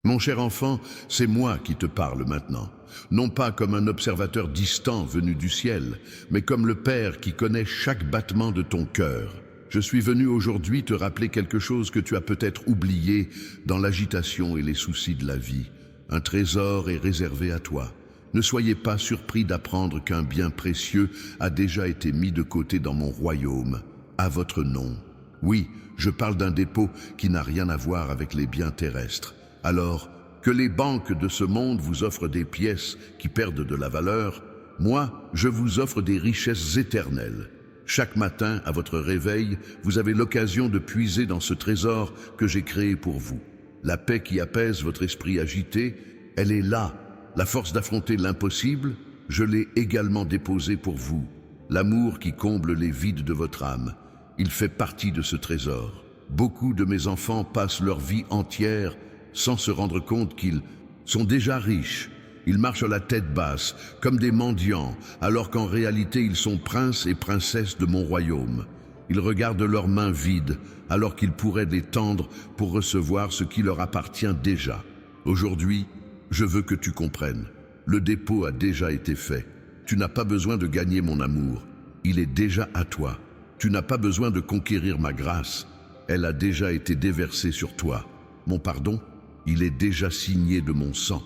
Mon cher enfant, c'est moi qui te parle maintenant, non pas comme un observateur distant venu du ciel, mais comme le Père qui connaît chaque battement de ton cœur. Je suis venu aujourd'hui te rappeler quelque chose que tu as peut-être oublié dans l'agitation et les soucis de la vie. Un trésor est réservé à toi. Ne soyez pas surpris d'apprendre qu'un bien précieux a déjà été mis de côté dans mon royaume, à votre nom. Oui, je parle d'un dépôt qui n'a rien à voir avec les biens terrestres. Alors, que les banques de ce monde vous offrent des pièces qui perdent de la valeur, moi, je vous offre des richesses éternelles. Chaque matin, à votre réveil, vous avez l'occasion de puiser dans ce trésor que j'ai créé pour vous. La paix qui apaise votre esprit agité, elle est là. La force d'affronter l'impossible, je l'ai également déposée pour vous. L'amour qui comble les vides de votre âme, il fait partie de ce trésor. Beaucoup de mes enfants passent leur vie entière sans se rendre compte qu'ils sont déjà riches. Ils marchent à la tête basse, comme des mendiants, alors qu'en réalité ils sont princes et princesses de mon royaume. Ils regardent leurs mains vides, alors qu'ils pourraient les tendre pour recevoir ce qui leur appartient déjà. Aujourd'hui, je veux que tu comprennes. Le dépôt a déjà été fait. Tu n'as pas besoin de gagner mon amour. Il est déjà à toi. Tu n'as pas besoin de conquérir ma grâce. Elle a déjà été déversée sur toi. Mon pardon, il est déjà signé de mon sang.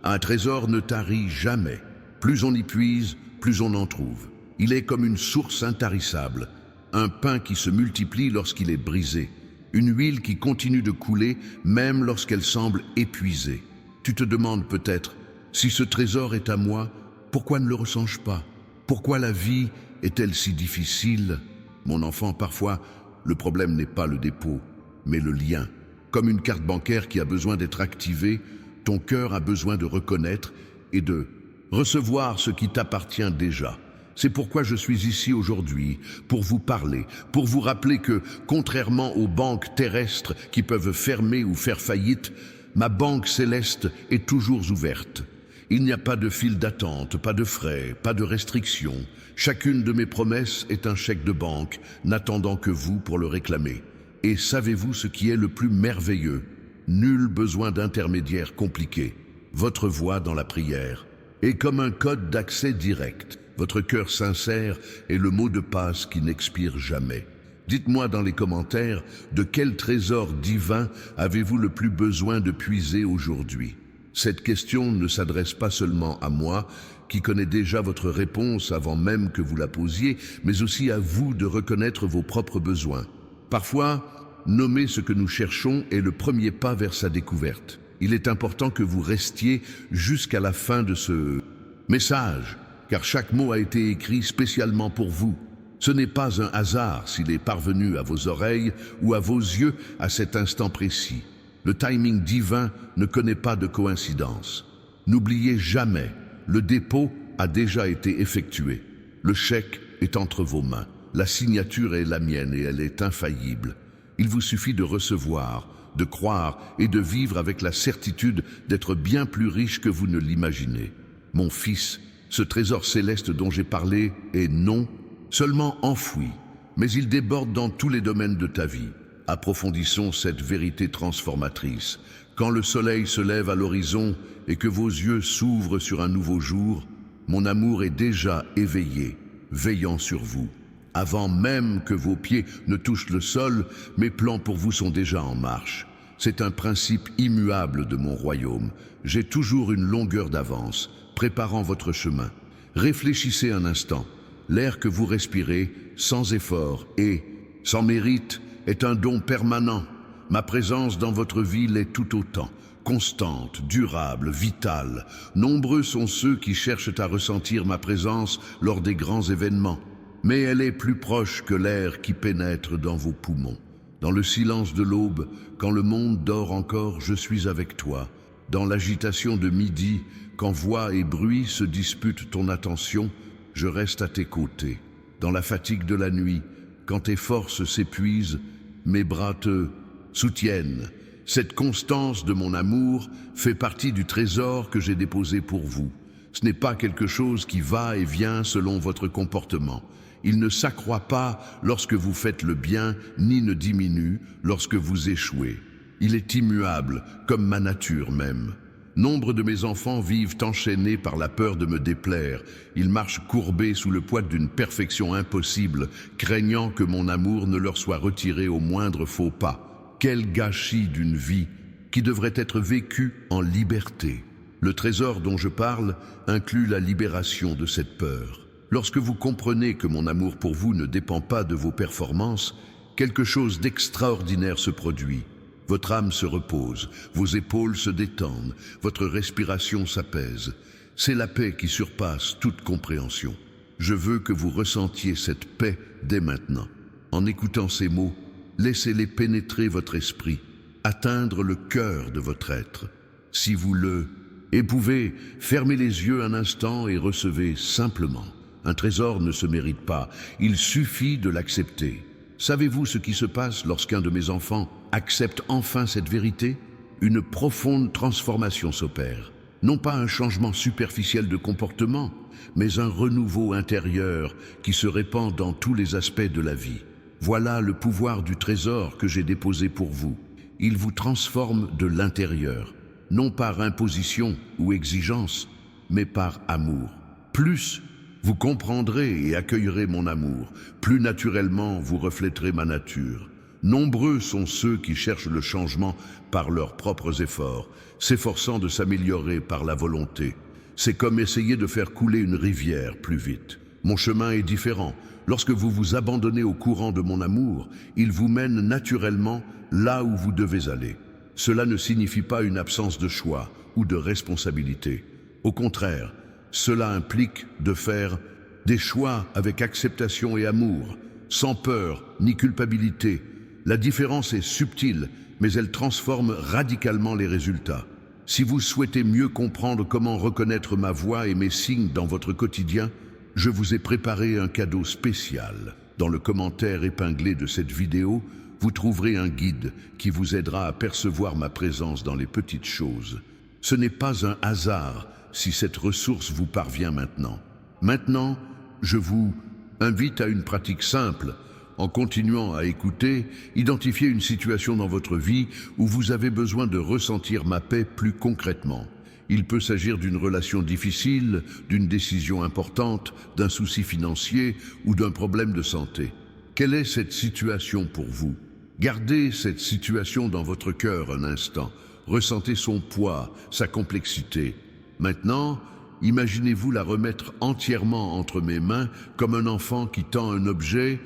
Un trésor ne tarit jamais. Plus on y puise, plus on en trouve. Il est comme une source intarissable, un pain qui se multiplie lorsqu'il est brisé, une huile qui continue de couler même lorsqu'elle semble épuisée. Tu te demandes peut-être, si ce trésor est à moi, pourquoi ne le ressens-je pas? Pourquoi la vie est-elle si difficile? Mon enfant, parfois, le problème n'est pas le dépôt, mais le lien. Comme une carte bancaire qui a besoin d'être activée, ton cœur a besoin de reconnaître et de recevoir ce qui t'appartient déjà. C'est pourquoi je suis ici aujourd'hui, pour vous parler, pour vous rappeler que, contrairement aux banques terrestres qui peuvent fermer ou faire faillite, ma banque céleste est toujours ouverte. Il n'y a pas de file d'attente, pas de frais, pas de restrictions. Chacune de mes promesses est un chèque de banque, n'attendant que vous pour le réclamer. Et savez-vous ce qui est le plus merveilleux? Nul besoin d'intermédiaire compliqué. Votre voix dans la prière est comme un code d'accès direct. Votre cœur sincère est le mot de passe qui n'expire jamais. Dites-moi dans les commentaires de quel trésor divin avez-vous le plus besoin de puiser aujourd'hui? Cette question ne s'adresse pas seulement à moi, qui connais déjà votre réponse avant même que vous la posiez, mais aussi à vous de reconnaître vos propres besoins. Parfois, nommer ce que nous cherchons est le premier pas vers sa découverte. Il est important que vous restiez jusqu'à la fin de ce message, car chaque mot a été écrit spécialement pour vous. Ce n'est pas un hasard s'il est parvenu à vos oreilles ou à vos yeux à cet instant précis. Le timing divin ne connaît pas de coïncidence. N'oubliez jamais, le dépôt a déjà été effectué. Le chèque est entre vos mains. La signature est la mienne et elle est infaillible. Il vous suffit de recevoir, de croire et de vivre avec la certitude d'être bien plus riche que vous ne l'imaginez. Mon fils, ce trésor céleste dont j'ai parlé est non seulement enfoui, mais il déborde dans tous les domaines de ta vie. Approfondissons cette vérité transformatrice. Quand le soleil se lève à l'horizon et que vos yeux s'ouvrent sur un nouveau jour, mon amour est déjà éveillé, veillant sur vous. Avant même que vos pieds ne touchent le sol, mes plans pour vous sont déjà en marche. C'est un principe immuable de mon royaume. J'ai toujours une longueur d'avance, préparant votre chemin. Réfléchissez un instant. L'air que vous respirez, sans effort et sans mérite, est un don permanent. Ma présence dans votre vie l'est tout autant. Constante, durable, vitale. Nombreux sont ceux qui cherchent à ressentir ma présence lors des grands événements. Mais elle est plus proche que l'air qui pénètre dans vos poumons. Dans le silence de l'aube, quand le monde dort encore, je suis avec toi. Dans l'agitation de midi, quand voix et bruit se disputent ton attention, je reste à tes côtés. Dans la fatigue de la nuit, quand tes forces s'épuisent, mes bras te soutiennent. Cette constance de mon amour fait partie du trésor que j'ai déposé pour vous. Ce n'est pas quelque chose qui va et vient selon votre comportement. Il ne s'accroît pas lorsque vous faites le bien, ni ne diminue lorsque vous échouez. Il est immuable, comme ma nature même. Nombre de mes enfants vivent enchaînés par la peur de me déplaire. Ils marchent courbés sous le poids d'une perfection impossible, craignant que mon amour ne leur soit retiré au moindre faux pas. Quel gâchis d'une vie qui devrait être vécue en liberté. Le trésor dont je parle inclut la libération de cette peur. Lorsque vous comprenez que mon amour pour vous ne dépend pas de vos performances, quelque chose d'extraordinaire se produit. Votre âme se repose, vos épaules se détendent, votre respiration s'apaise. C'est la paix qui surpasse toute compréhension. Je veux que vous ressentiez cette paix dès maintenant. En écoutant ces mots, laissez-les pénétrer votre esprit, atteindre le cœur de votre être. Si vous le éprouvez, fermez les yeux un instant et recevez simplement. Un trésor ne se mérite pas, il suffit de l'accepter. Savez-vous ce qui se passe lorsqu'un de mes enfants accepte enfin cette vérité? Une profonde transformation s'opère. Non pas un changement superficiel de comportement, mais un renouveau intérieur qui se répand dans tous les aspects de la vie. Voilà le pouvoir du trésor que j'ai déposé pour vous. Il vous transforme de l'intérieur, non par imposition ou exigence, mais par amour. Plus vous comprendrez et accueillerez mon amour, plus naturellement vous reflèterez ma nature. Nombreux sont ceux qui cherchent le changement par leurs propres efforts, s'efforçant de s'améliorer par la volonté. C'est comme essayer de faire couler une rivière plus vite. Mon chemin est différent. Lorsque vous vous abandonnez au courant de mon amour, il vous mène naturellement là où vous devez aller. Cela ne signifie pas une absence de choix ou de responsabilité. Au contraire, cela implique de faire des choix avec acceptation et amour, sans peur ni culpabilité. La différence est subtile, mais elle transforme radicalement les résultats. Si vous souhaitez mieux comprendre comment reconnaître ma voix et mes signes dans votre quotidien, je vous ai préparé un cadeau spécial. Dans le commentaire épinglé de cette vidéo, vous trouverez un guide qui vous aidera à percevoir ma présence dans les petites choses. Ce n'est pas un hasard si cette ressource vous parvient maintenant. Maintenant, je vous invite à une pratique simple. En continuant à écouter, identifiez une situation dans votre vie où vous avez besoin de ressentir ma paix plus concrètement. Il peut s'agir d'une relation difficile, d'une décision importante, d'un souci financier ou d'un problème de santé. Quelle est cette situation pour vous? Gardez cette situation dans votre cœur un instant. Ressentez son poids, sa complexité. Maintenant, imaginez-vous la remettre entièrement entre mes mains comme un enfant qui tend un objet,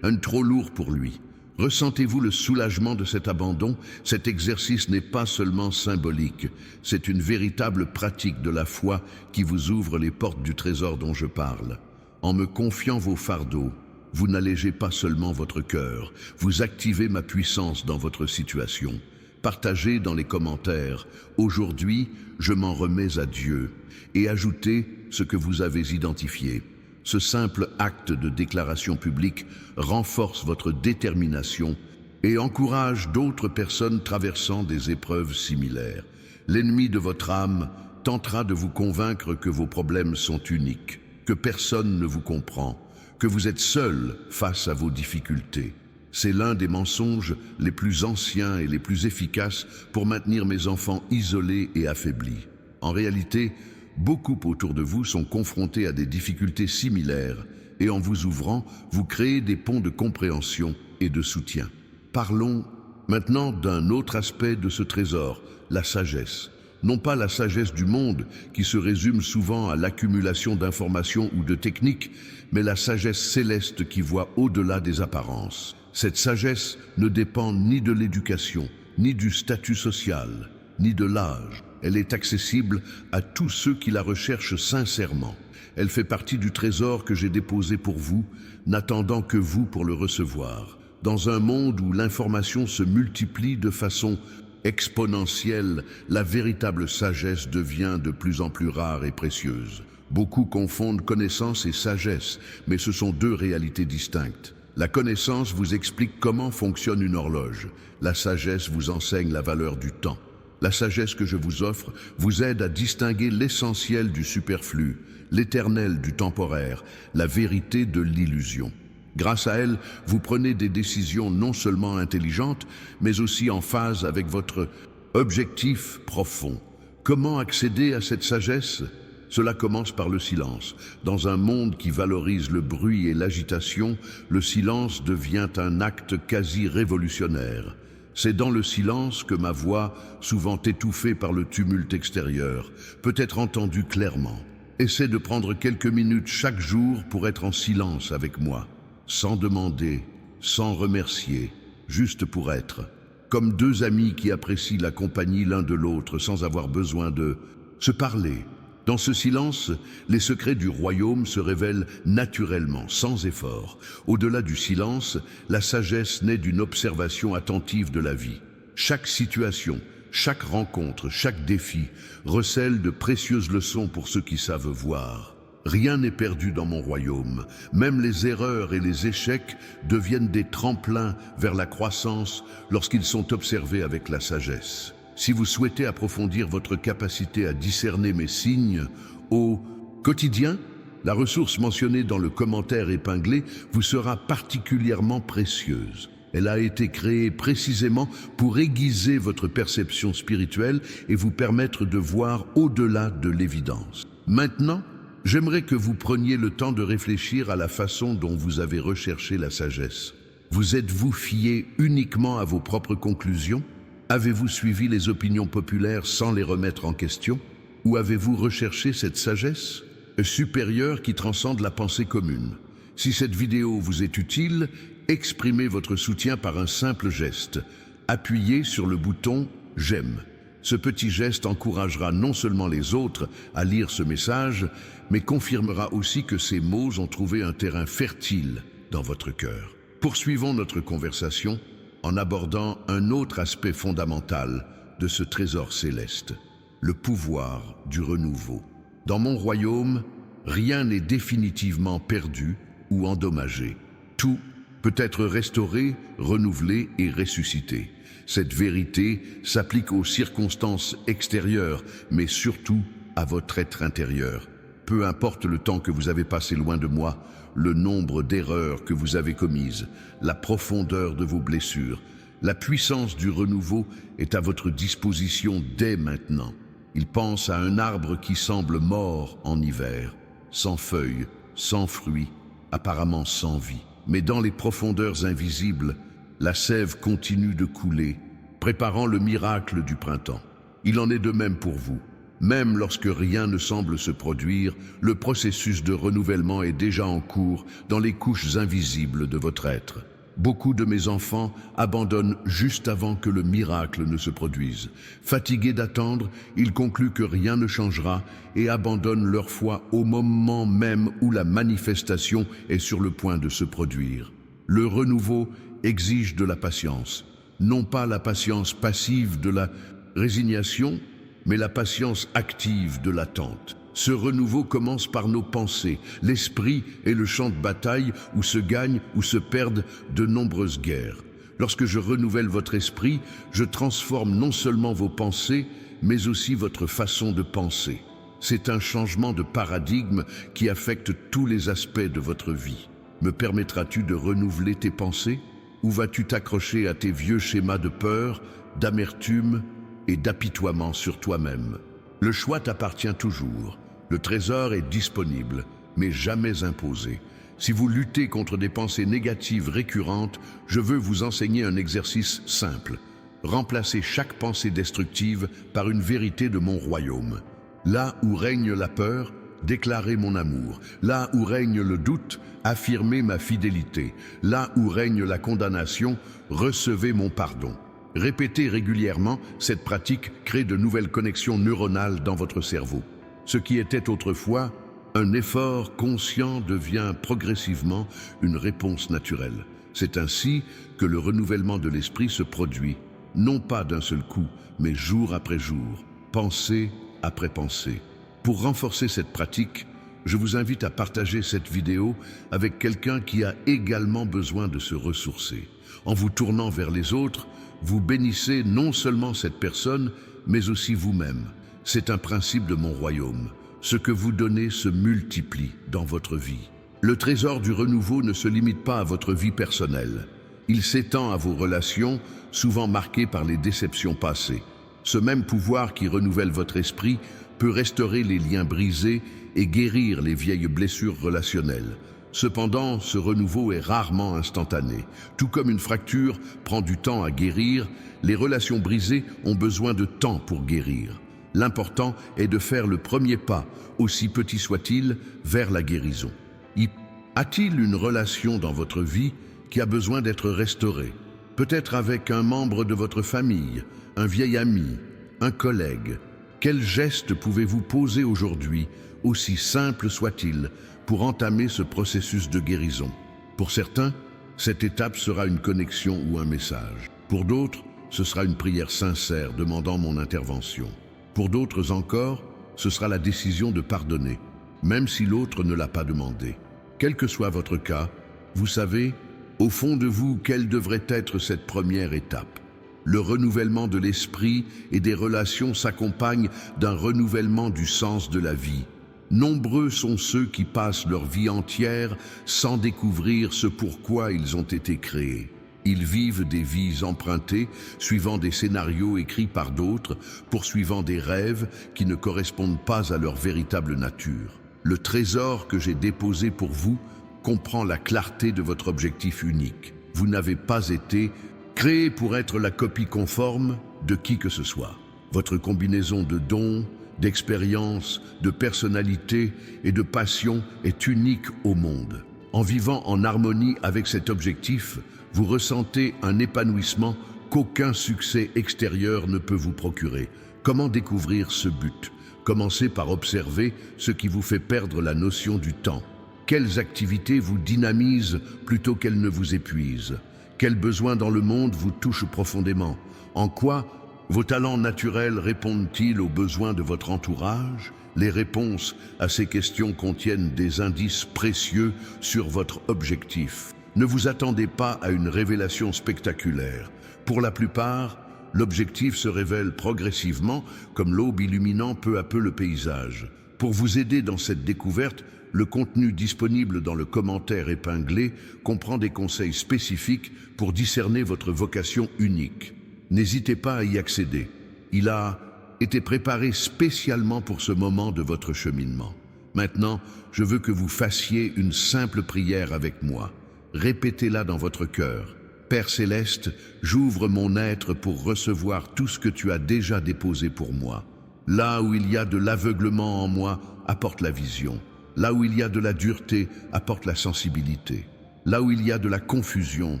trop lourd pour lui. Ressentez-vous le soulagement de cet abandon? Cet exercice n'est pas seulement symbolique, c'est une véritable pratique de la foi qui vous ouvre les portes du trésor dont je parle. En me confiant vos fardeaux, vous n'allégez pas seulement votre cœur, vous activez ma puissance dans votre situation. Partagez dans les commentaires « Aujourd'hui, je m'en remets à Dieu » et ajoutez ce que vous avez identifié. Ce simple acte de déclaration publique renforce votre détermination et encourage d'autres personnes traversant des épreuves similaires. L'ennemi de votre âme tentera de vous convaincre que vos problèmes sont uniques, que personne ne vous comprend, que vous êtes seul face à vos difficultés. C'est l'un des mensonges les plus anciens et les plus efficaces pour maintenir mes enfants isolés et affaiblis. En réalité, beaucoup autour de vous sont confrontés à des difficultés similaires et en vous ouvrant, vous créez des ponts de compréhension et de soutien. Parlons maintenant d'un autre aspect de ce trésor, la sagesse. Non pas la sagesse du monde qui se résume souvent à l'accumulation d'informations ou de techniques, mais la sagesse céleste qui voit au-delà des apparences. Cette sagesse ne dépend ni de l'éducation, ni du statut social, ni de l'âge. Elle est accessible à tous ceux qui la recherchent sincèrement. Elle fait partie du trésor que j'ai déposé pour vous, n'attendant que vous pour le recevoir. Dans un monde où l'information se multiplie de façon exponentielle, la véritable sagesse devient de plus en plus rare et précieuse. Beaucoup confondent connaissance et sagesse, mais ce sont deux réalités distinctes. La connaissance vous explique comment fonctionne une horloge. La sagesse vous enseigne la valeur du temps. La sagesse que je vous offre vous aide à distinguer l'essentiel du superflu, l'éternel du temporaire, la vérité de l'illusion. Grâce à elle, vous prenez des décisions non seulement intelligentes, mais aussi en phase avec votre objectif profond. Comment accéder à cette sagesse? Cela commence par le silence. Dans un monde qui valorise le bruit et l'agitation, le silence devient un acte quasi révolutionnaire. C'est dans le silence que ma voix, souvent étouffée par le tumulte extérieur, peut être entendue clairement. Essaie de prendre quelques minutes chaque jour pour être en silence avec moi, sans demander, sans remercier, juste pour être. Comme deux amis qui apprécient la compagnie l'un de l'autre sans avoir besoin de se parler. Dans ce silence, les secrets du royaume se révèlent naturellement, sans effort. Au-delà du silence, la sagesse naît d'une observation attentive de la vie. Chaque situation, chaque rencontre, chaque défi recèle de précieuses leçons pour ceux qui savent voir. Rien n'est perdu dans mon royaume. Même les erreurs et les échecs deviennent des tremplins vers la croissance lorsqu'ils sont observés avec la sagesse. Si vous souhaitez approfondir votre capacité à discerner mes signes au quotidien, la ressource mentionnée dans le commentaire épinglé vous sera particulièrement précieuse. Elle a été créée précisément pour aiguiser votre perception spirituelle et vous permettre de voir au-delà de l'évidence. Maintenant, j'aimerais que vous preniez le temps de réfléchir à la façon dont vous avez recherché la sagesse. Vous êtes-vous fié uniquement à vos propres conclusions? Avez-vous suivi les opinions populaires sans les remettre en question? Ou avez-vous recherché cette sagesse supérieure qui transcende la pensée commune? Si cette vidéo vous est utile, exprimez votre soutien par un simple geste. Appuyez sur le bouton « J'aime ». Ce petit geste encouragera non seulement les autres à lire ce message, mais confirmera aussi que ces mots ont trouvé un terrain fertile dans votre cœur. Poursuivons notre conversation en abordant un autre aspect fondamental de ce trésor céleste, le pouvoir du renouveau. Dans mon royaume, rien n'est définitivement perdu ou endommagé. Tout peut être restauré, renouvelé et ressuscité. Cette vérité s'applique aux circonstances extérieures, mais surtout à votre être intérieur. Peu importe le temps que vous avez passé loin de moi, le nombre d'erreurs que vous avez commises, la profondeur de vos blessures, la puissance du renouveau est à votre disposition dès maintenant. Il pense à un arbre qui semble mort en hiver, sans feuilles, sans fruits, apparemment sans vie. Mais dans les profondeurs invisibles, la sève continue de couler, préparant le miracle du printemps. Il en est de même pour vous. Même lorsque rien ne semble se produire, le processus de renouvellement est déjà en cours dans les couches invisibles de votre être. Beaucoup de mes enfants abandonnent juste avant que le miracle ne se produise. Fatigués d'attendre, ils concluent que rien ne changera et abandonnent leur foi au moment même où la manifestation est sur le point de se produire. Le renouveau exige de la patience, non pas la patience passive de la résignation, mais la patience active de l'attente. Ce renouveau commence par nos pensées. L'esprit est le champ de bataille où se gagnent ou se perdent de nombreuses guerres. Lorsque je renouvelle votre esprit, je transforme non seulement vos pensées, mais aussi votre façon de penser. C'est un changement de paradigme qui affecte tous les aspects de votre vie. Me permettras-tu de renouveler tes pensées? Ou vas-tu t'accrocher à tes vieux schémas de peur, d'amertume et d'apitoiement sur toi-même? Le choix t'appartient toujours. Le trésor est disponible, mais jamais imposé. Si vous luttez contre des pensées négatives récurrentes, je veux vous enseigner un exercice simple. Remplacez chaque pensée destructive par une vérité de mon royaume. Là où règne la peur, déclarez mon amour. Là où règne le doute, affirmez ma fidélité. Là où règne la condamnation, recevez mon pardon. Répétez régulièrement, cette pratique crée de nouvelles connexions neuronales dans votre cerveau. Ce qui était autrefois un effort conscient devient progressivement une réponse naturelle. C'est ainsi que le renouvellement de l'esprit se produit, non pas d'un seul coup, mais jour après jour, pensée après pensée. Pour renforcer cette pratique, je vous invite à partager cette vidéo avec quelqu'un qui a également besoin de se ressourcer. En vous tournant vers les autres, vous bénissez non seulement cette personne, mais aussi vous-même. C'est un principe de mon royaume. Ce que vous donnez se multiplie dans votre vie. Le trésor du renouveau ne se limite pas à votre vie personnelle. Il s'étend à vos relations, souvent marquées par les déceptions passées. Ce même pouvoir qui renouvelle votre esprit peut restaurer les liens brisés et guérir les vieilles blessures relationnelles. Cependant, ce renouveau est rarement instantané. Tout comme une fracture prend du temps à guérir, les relations brisées ont besoin de temps pour guérir. L'important est de faire le premier pas, aussi petit soit-il, vers la guérison. Y a-t-il une relation dans votre vie qui a besoin d'être restaurée? Peut-être avec un membre de votre famille, un vieil ami, un collègue. Quel geste pouvez-vous poser aujourd'hui, aussi simple soit-il, pour entamer ce processus de guérison? Pour certains, cette étape sera une connexion ou un message. Pour d'autres, ce sera une prière sincère demandant mon intervention. Pour d'autres encore, ce sera la décision de pardonner, même si l'autre ne l'a pas demandé. Quel que soit votre cas, vous savez, au fond de vous, quelle devrait être cette première étape? Le renouvellement de l'esprit et des relations s'accompagne d'un renouvellement du sens de la vie. Nombreux sont ceux qui passent leur vie entière sans découvrir ce pourquoi ils ont été créés. Ils vivent des vies empruntées, suivant des scénarios écrits par d'autres, poursuivant des rêves qui ne correspondent pas à leur véritable nature. Le trésor que j'ai déposé pour vous comprend la clarté de votre objectif unique. Vous n'avez pas été créé pour être la copie conforme de qui que ce soit. Votre combinaison de dons, d'expériences, de personnalité et de passion est unique au monde. En vivant en harmonie avec cet objectif, vous ressentez un épanouissement qu'aucun succès extérieur ne peut vous procurer. Comment découvrir ce but? Commencez par observer ce qui vous fait perdre la notion du temps. Quelles activités vous dynamisent plutôt qu'elles ne vous épuisent? Quels besoins dans le monde vous touchent profondément? En quoi vos talents naturels répondent-ils aux besoins de votre entourage? Les réponses à ces questions contiennent des indices précieux sur votre objectif. Ne vous attendez pas à une révélation spectaculaire. Pour la plupart, l'objectif se révèle progressivement, comme l'aube illuminant peu à peu le paysage. Pour vous aider dans cette découverte, le contenu disponible dans le commentaire épinglé comprend des conseils spécifiques pour discerner votre vocation unique. N'hésitez pas à y accéder. Il a été préparé spécialement pour ce moment de votre cheminement. Maintenant, je veux que vous fassiez une simple prière avec moi. Répétez-la dans votre cœur. Père Céleste, j'ouvre mon être pour recevoir tout ce que tu as déjà déposé pour moi. Là où il y a de l'aveuglement en moi, apporte la vision. Là où il y a de la dureté, apporte la sensibilité. Là où il y a de la confusion,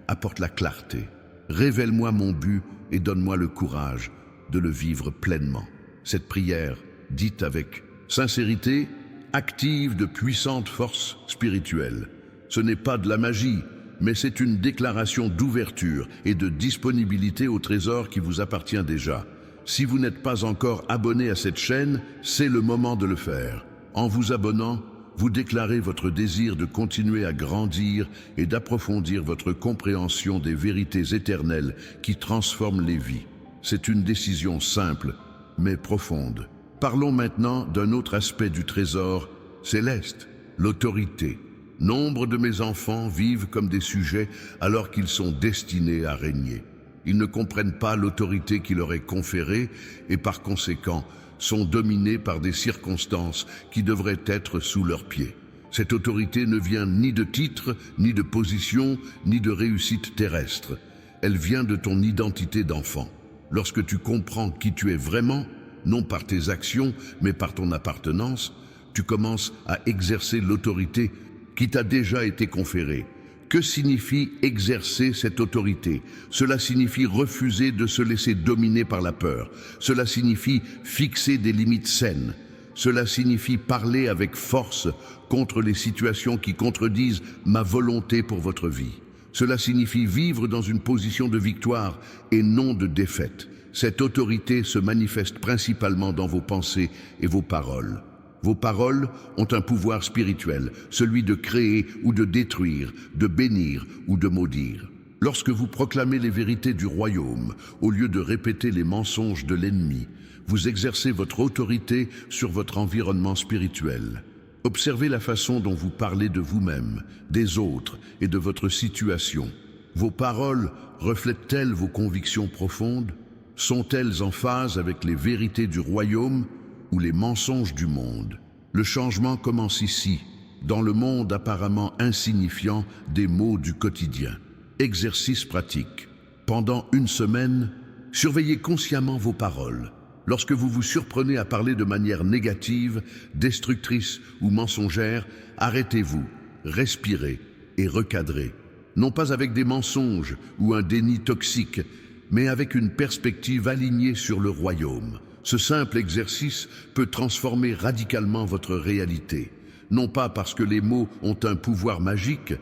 apporte la clarté. Révèle-moi mon but et donne-moi le courage de le vivre pleinement. Cette prière, dite avec sincérité, active de puissantes forces spirituelles. Ce n'est pas de la magie, mais c'est une déclaration d'ouverture et de disponibilité au trésor qui vous appartient déjà. Si vous n'êtes pas encore abonné à cette chaîne, c'est le moment de le faire. En vous abonnant, vous déclarez votre désir de continuer à grandir et d'approfondir votre compréhension des vérités éternelles qui transforment les vies. C'est une décision simple, mais profonde. Parlons maintenant d'un autre aspect du trésor céleste, l'autorité. Nombre de mes enfants vivent comme des sujets alors qu'ils sont destinés à régner. Ils ne comprennent pas l'autorité qui leur est conférée et par conséquent sont dominés par des circonstances qui devraient être sous leurs pieds. Cette autorité ne vient ni de titre, ni de position, ni de réussite terrestre. Elle vient de ton identité d'enfant. Lorsque tu comprends qui tu es vraiment, non par tes actions, mais par ton appartenance, tu commences à exercer l'autorité qui t'a déjà été conférée. Que signifie exercer cette autorité? Cela signifie refuser de se laisser dominer par la peur. Cela signifie fixer des limites saines. Cela signifie parler avec force contre les situations qui contredisent ma volonté pour votre vie. Cela signifie vivre dans une position de victoire et non de défaite. Cette autorité se manifeste principalement dans vos pensées et vos paroles. Vos paroles ont un pouvoir spirituel, celui de créer ou de détruire, de bénir ou de maudire. Lorsque vous proclamez les vérités du royaume, au lieu de répéter les mensonges de l'ennemi, vous exercez votre autorité sur votre environnement spirituel. Observez la façon dont vous parlez de vous-même, des autres et de votre situation. Vos paroles reflètent-elles vos convictions profondes? Sont-elles en phase avec les vérités du royaume ou les mensonges du monde? Le changement commence ici, dans le monde apparemment insignifiant des mots du quotidien. Exercice pratique. Pendant une semaine, surveillez consciemment vos paroles. Lorsque vous vous surprenez à parler de manière négative, destructrice ou mensongère, arrêtez-vous, respirez et recadrez. Non pas avec des mensonges ou un déni toxique, mais avec une perspective alignée sur le royaume. Ce simple exercice peut transformer radicalement votre réalité. Non pas parce que les mots ont un pouvoir magique,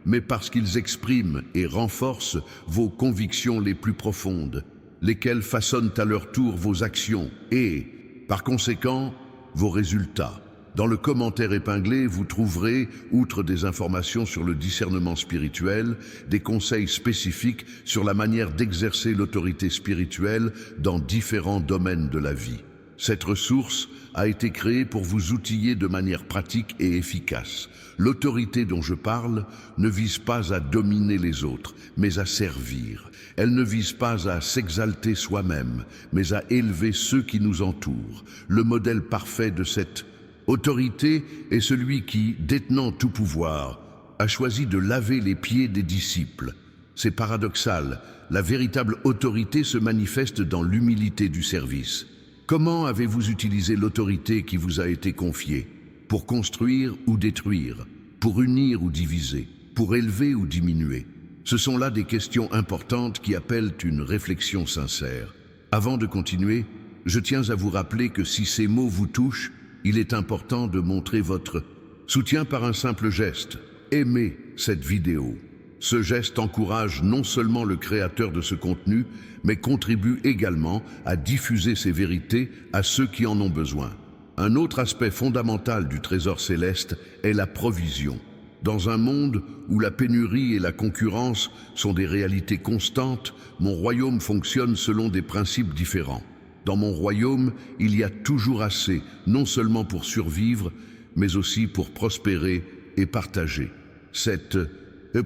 mais parce qu'ils expriment et renforcent vos convictions les plus profondes, lesquelles façonnent à leur tour vos actions et, par conséquent, vos résultats. Dans le commentaire épinglé, vous trouverez, outre des informations sur le discernement spirituel, des conseils spécifiques sur la manière d'exercer l'autorité spirituelle dans différents domaines de la vie. Cette ressource a été créée pour vous outiller de manière pratique et efficace. L'autorité dont je parle ne vise pas à dominer les autres, mais à servir. Elle ne vise pas à s'exalter soi-même, mais à élever ceux qui nous entourent. Le modèle parfait de cette autorité est celui qui, détenant tout pouvoir, a choisi de laver les pieds des disciples. C'est paradoxal, la véritable autorité se manifeste dans l'humilité du service. Comment avez-vous utilisé l'autorité qui vous a été confiée? Pour construire ou détruire? Pour unir ou diviser? Pour élever ou diminuer? Ce sont là des questions importantes qui appellent une réflexion sincère. Avant de continuer, je tiens à vous rappeler que si ces mots vous touchent, il est important de montrer votre soutien par un simple geste. Aimez cette vidéo. Ce geste encourage non seulement le créateur de ce contenu, mais contribue également à diffuser ces vérités à ceux qui en ont besoin. Un autre aspect fondamental du trésor céleste est la provision. Dans un monde où la pénurie et la concurrence sont des réalités constantes, mon royaume fonctionne selon des principes différents. Dans mon royaume, il y a toujours assez, non seulement pour survivre, mais aussi pour prospérer et partager. Cette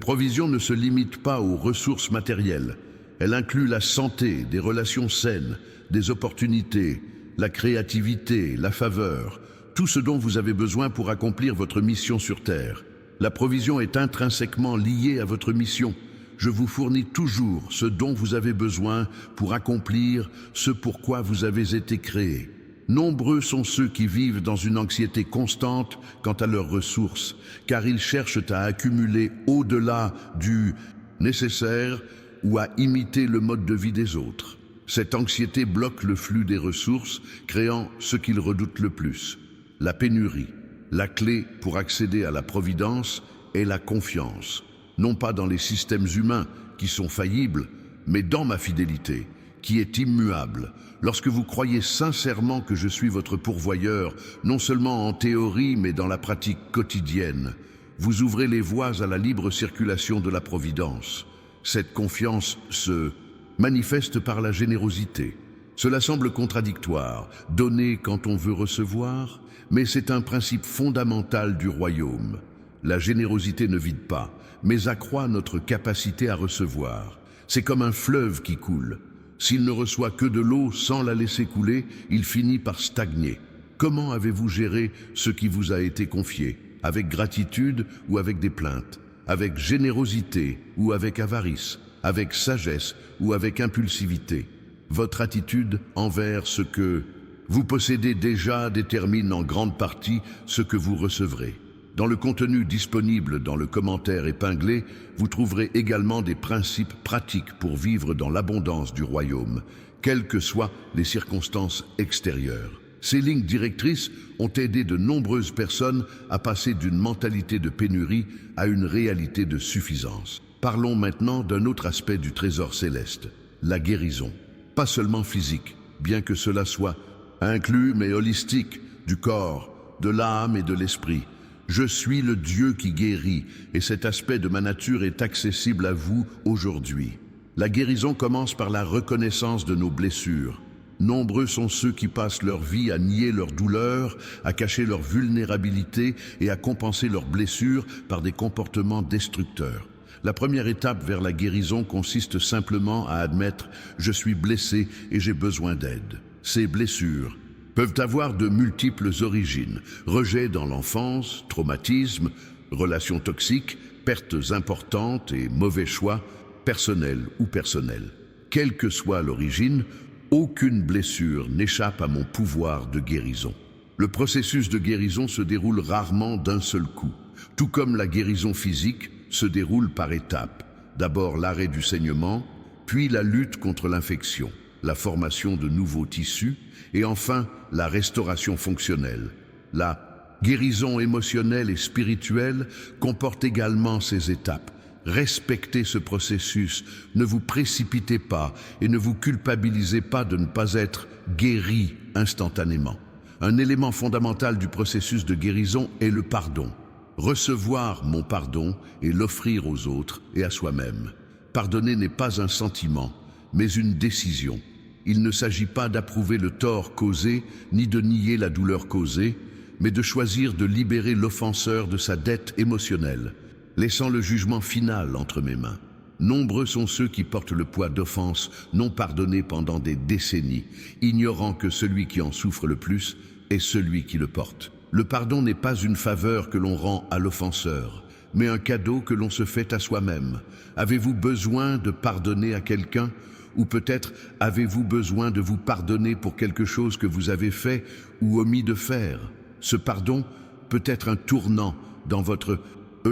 provision ne se limite pas aux ressources matérielles. Elle inclut la santé, des relations saines, des opportunités, la créativité, la faveur, tout ce dont vous avez besoin pour accomplir votre mission sur Terre. La provision est intrinsèquement liée à votre mission. Je vous fournis toujours ce dont vous avez besoin pour accomplir ce pourquoi vous avez été créé. Nombreux sont ceux qui vivent dans une anxiété constante quant à leurs ressources, car ils cherchent à accumuler au-delà du nécessaire ou à imiter le mode de vie des autres. Cette anxiété bloque le flux des ressources, créant ce qu'ils redoutent le plus, la pénurie. La clé pour accéder à la providence est la confiance, non pas dans les systèmes humains qui sont faillibles, mais dans ma fidélité, qui est immuable. Lorsque vous croyez sincèrement que je suis votre pourvoyeur, non seulement en théorie, mais dans la pratique quotidienne, vous ouvrez les voies à la libre circulation de la providence. Cette confiance se manifeste par la générosité. Cela semble contradictoire, donner quand on veut recevoir, mais c'est un principe fondamental du royaume. La générosité ne vide pas, mais accroît notre capacité à recevoir. C'est comme un fleuve qui coule. S'il ne reçoit que de l'eau sans la laisser couler, il finit par stagner. Comment avez-vous géré ce qui vous a été confié? Avec gratitude ou avec des plaintes? Avec générosité ou avec avarice? Avec sagesse ou avec impulsivité? Votre attitude envers ce que vous possédez déjà détermine en grande partie ce que vous recevrez. Dans le contenu disponible dans le commentaire épinglé, vous trouverez également des principes pratiques pour vivre dans l'abondance du royaume, quelles que soient les circonstances extérieures. Ces lignes directrices ont aidé de nombreuses personnes à passer d'une mentalité de pénurie à une réalité de suffisance. Parlons maintenant d'un autre aspect du trésor céleste, la guérison. Pas seulement physique, bien que cela soit inclus mais holistique, du corps, de l'âme et de l'esprit. Je suis le Dieu qui guérit et cet aspect de ma nature est accessible à vous aujourd'hui. La guérison commence par la reconnaissance de nos blessures. Nombreux sont ceux qui passent leur vie à nier leur douleur, à cacher leur vulnérabilité et à compenser leurs blessures par des comportements destructeurs. La première étape vers la guérison consiste simplement à admettre « je suis blessé et j'ai besoin d'aide ». Ces blessures peuvent avoir de multiples origines. Rejet dans l'enfance, traumatisme, relations toxiques, pertes importantes et mauvais choix, personnels ou personnels. Quelle que soit l'origine, aucune blessure n'échappe à mon pouvoir de guérison. Le processus de guérison se déroule rarement d'un seul coup. Tout comme la guérison physique se déroule par étapes. D'abord l'arrêt du saignement, puis la lutte contre l'infection, la formation de nouveaux tissus et enfin la restauration fonctionnelle. La guérison émotionnelle et spirituelle comporte également ces étapes. Respectez ce processus, ne vous précipitez pas et ne vous culpabilisez pas de ne pas être guéri instantanément. Un élément fondamental du processus de guérison est le pardon. Recevoir mon pardon et l'offrir aux autres et à soi-même. Pardonner n'est pas un sentiment, mais une décision. Il ne s'agit pas d'approuver le tort causé, ni de nier la douleur causée, mais de choisir de libérer l'offenseur de sa dette émotionnelle, laissant le jugement final entre mes mains. Nombreux sont ceux qui portent le poids d'offenses non pardonnées pendant des décennies, ignorant que celui qui en souffre le plus est celui qui le porte. Le pardon n'est pas une faveur que l'on rend à l'offenseur, mais un cadeau que l'on se fait à soi-même. Avez-vous besoin de pardonner à quelqu'un? Ou peut-être avez-vous besoin de vous pardonner pour quelque chose que vous avez fait ou omis de faire? Ce pardon peut être un tournant dans votre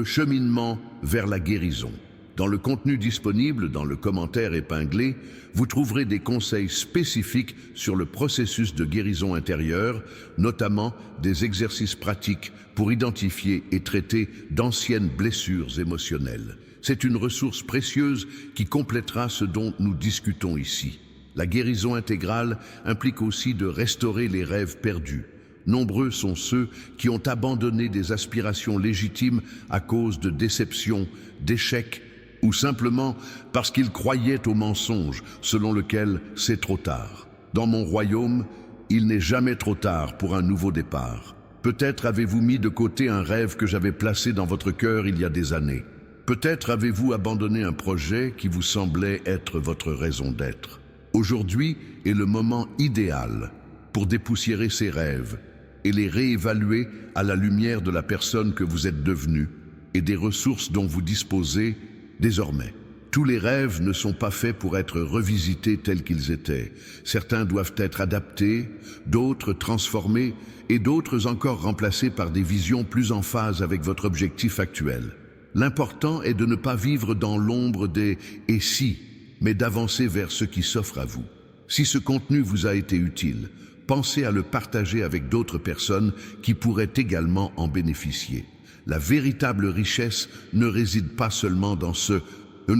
cheminement vers la guérison. Dans le contenu disponible, dans le commentaire épinglé, vous trouverez des conseils spécifiques sur le processus de guérison intérieure, notamment des exercices pratiques pour identifier et traiter d'anciennes blessures émotionnelles. C'est une ressource précieuse qui complétera ce dont nous discutons ici. La guérison intégrale implique aussi de restaurer les rêves perdus. Nombreux sont ceux qui ont abandonné des aspirations légitimes à cause de déceptions, d'échecs, ou simplement parce qu'ils croyaient au mensonge selon lequel c'est trop tard. Dans mon royaume, il n'est jamais trop tard pour un nouveau départ. Peut-être avez-vous mis de côté un rêve que j'avais placé dans votre cœur il y a des années. Peut-être avez-vous abandonné un projet qui vous semblait être votre raison d'être. Aujourd'hui est le moment idéal pour dépoussiérer ces rêves et les réévaluer à la lumière de la personne que vous êtes devenue et des ressources dont vous disposez désormais. Tous les rêves ne sont pas faits pour être revisités tels qu'ils étaient. Certains doivent être adaptés, d'autres transformés et d'autres encore remplacés par des visions plus en phase avec votre objectif actuel. L'important est de ne pas vivre dans l'ombre des « et si », mais d'avancer vers ce qui s'offre à vous. Si ce contenu vous a été utile, pensez à le partager avec d'autres personnes qui pourraient également en bénéficier. La véritable richesse ne réside pas seulement dans ce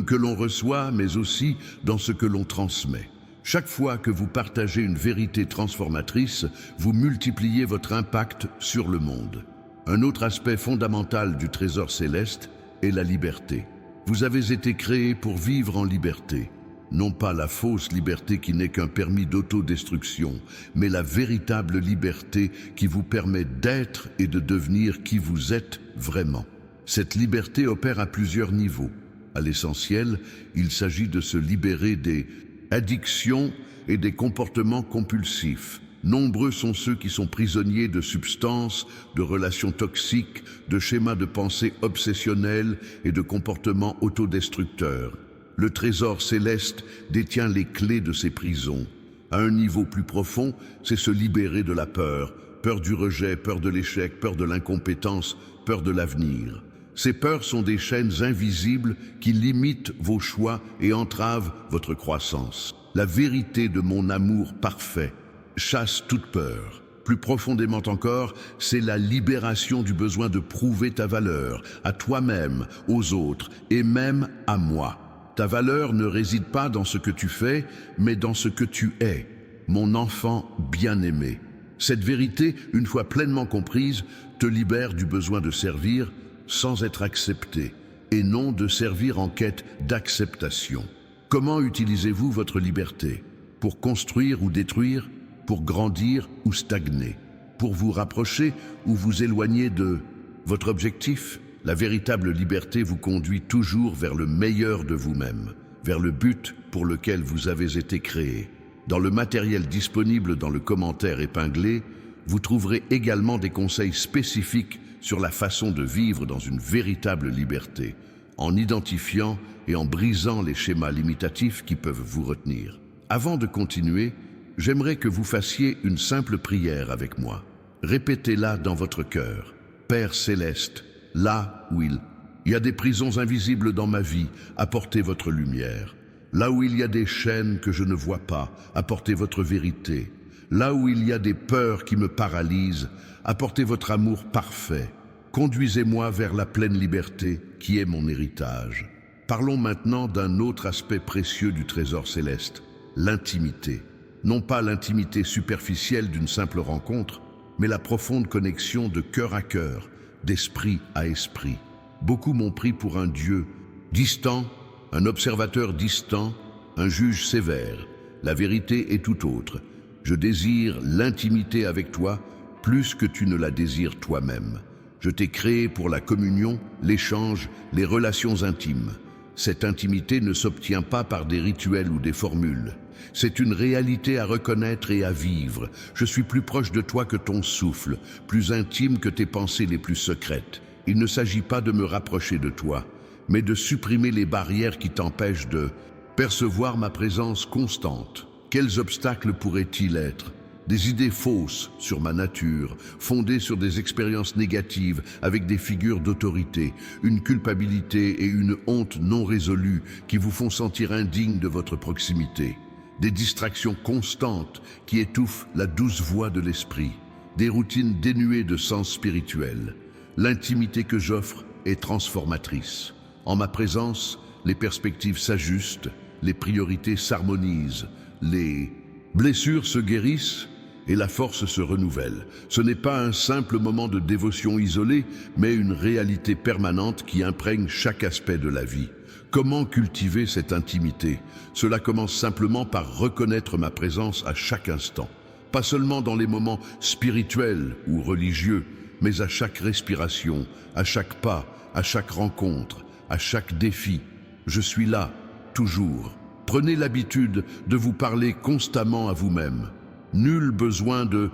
que l'on reçoit, mais aussi dans ce que l'on transmet. Chaque fois que vous partagez une vérité transformatrice, vous multipliez votre impact sur le monde. Un autre aspect fondamental du trésor céleste est la liberté. Vous avez été créé pour vivre en liberté. Non pas la fausse liberté qui n'est qu'un permis d'autodestruction, mais la véritable liberté qui vous permet d'être et de devenir qui vous êtes vraiment. Cette liberté opère à plusieurs niveaux. À l'essentiel, il s'agit de se libérer des addictions et des comportements compulsifs. Nombreux sont ceux qui sont prisonniers de substances, de relations toxiques, de schémas de pensée obsessionnels et de comportements autodestructeurs. Le trésor céleste détient les clés de ces prisons. À un niveau plus profond, c'est se libérer de la peur. Peur du rejet, peur de l'échec, peur de l'incompétence, peur de l'avenir. Ces peurs sont des chaînes invisibles qui limitent vos choix et entravent votre croissance. La vérité de mon amour parfait chasse toute peur. Plus profondément encore, c'est la libération du besoin de prouver ta valeur, à toi-même, aux autres et même à moi. Ta valeur ne réside pas dans ce que tu fais, mais dans ce que tu es, mon enfant bien-aimé. Cette vérité, une fois pleinement comprise, te libère du besoin de servir sans être accepté, et non de servir en quête d'acceptation. Comment utilisez-vous votre liberté? pour construire ou détruire, pour grandir ou stagner, pour vous rapprocher ou vous éloigner de votre objectif. La véritable liberté vous conduit toujours vers le meilleur de vous-même, vers le but pour lequel vous avez été créé. Dans le matériel disponible dans le commentaire épinglé, vous trouverez également des conseils spécifiques sur la façon de vivre dans une véritable liberté, en identifiant et en brisant les schémas limitatifs qui peuvent vous retenir. Avant de continuer, j'aimerais que vous fassiez une simple prière avec moi. Répétez-la dans votre cœur. Père céleste, là où il y a des prisons invisibles dans ma vie, apportez votre lumière. Là où il y a des chaînes que je ne vois pas, apportez votre vérité. Là où il y a des peurs qui me paralysent, apportez votre amour parfait. Conduisez-moi vers la pleine liberté qui est mon héritage. Parlons maintenant d'un autre aspect précieux du trésor céleste, l'intimité. Non pas l'intimité superficielle d'une simple rencontre, mais la profonde connexion de cœur à cœur, d'esprit à esprit. Beaucoup m'ont pris pour un Dieu distant, un observateur distant, un juge sévère. La vérité est tout autre. Je désire l'intimité avec toi plus que tu ne la désires toi-même. Je t'ai créé pour la communion, l'échange, les relations intimes. Cette intimité ne s'obtient pas par des rituels ou des formules. C'est une réalité à reconnaître et à vivre. Je suis plus proche de toi que ton souffle, plus intime que tes pensées les plus secrètes. Il ne s'agit pas de me rapprocher de toi, mais de supprimer les barrières qui t'empêchent de percevoir ma présence constante. Quels obstacles pourraient-ils être ? Des idées fausses sur ma nature, fondées sur des expériences négatives avec des figures d'autorité, une culpabilité et une honte non résolues qui vous font sentir indigne de votre proximité. Des distractions constantes qui étouffent la douce voix de l'esprit, des routines dénuées de sens spirituel. L'intimité que j'offre est transformatrice. En ma présence, les perspectives s'ajustent, les priorités s'harmonisent, les blessures se guérissent et la force se renouvelle. Ce n'est pas un simple moment de dévotion isolé, mais une réalité permanente qui imprègne chaque aspect de la vie. Comment cultiver cette intimité? Cela commence simplement par reconnaître ma présence à chaque instant. Pas seulement dans les moments spirituels ou religieux, mais à chaque respiration, à chaque pas, à chaque rencontre, à chaque défi. Je suis là, toujours. Prenez l'habitude de vous parler constamment à vous-même. Nul besoin de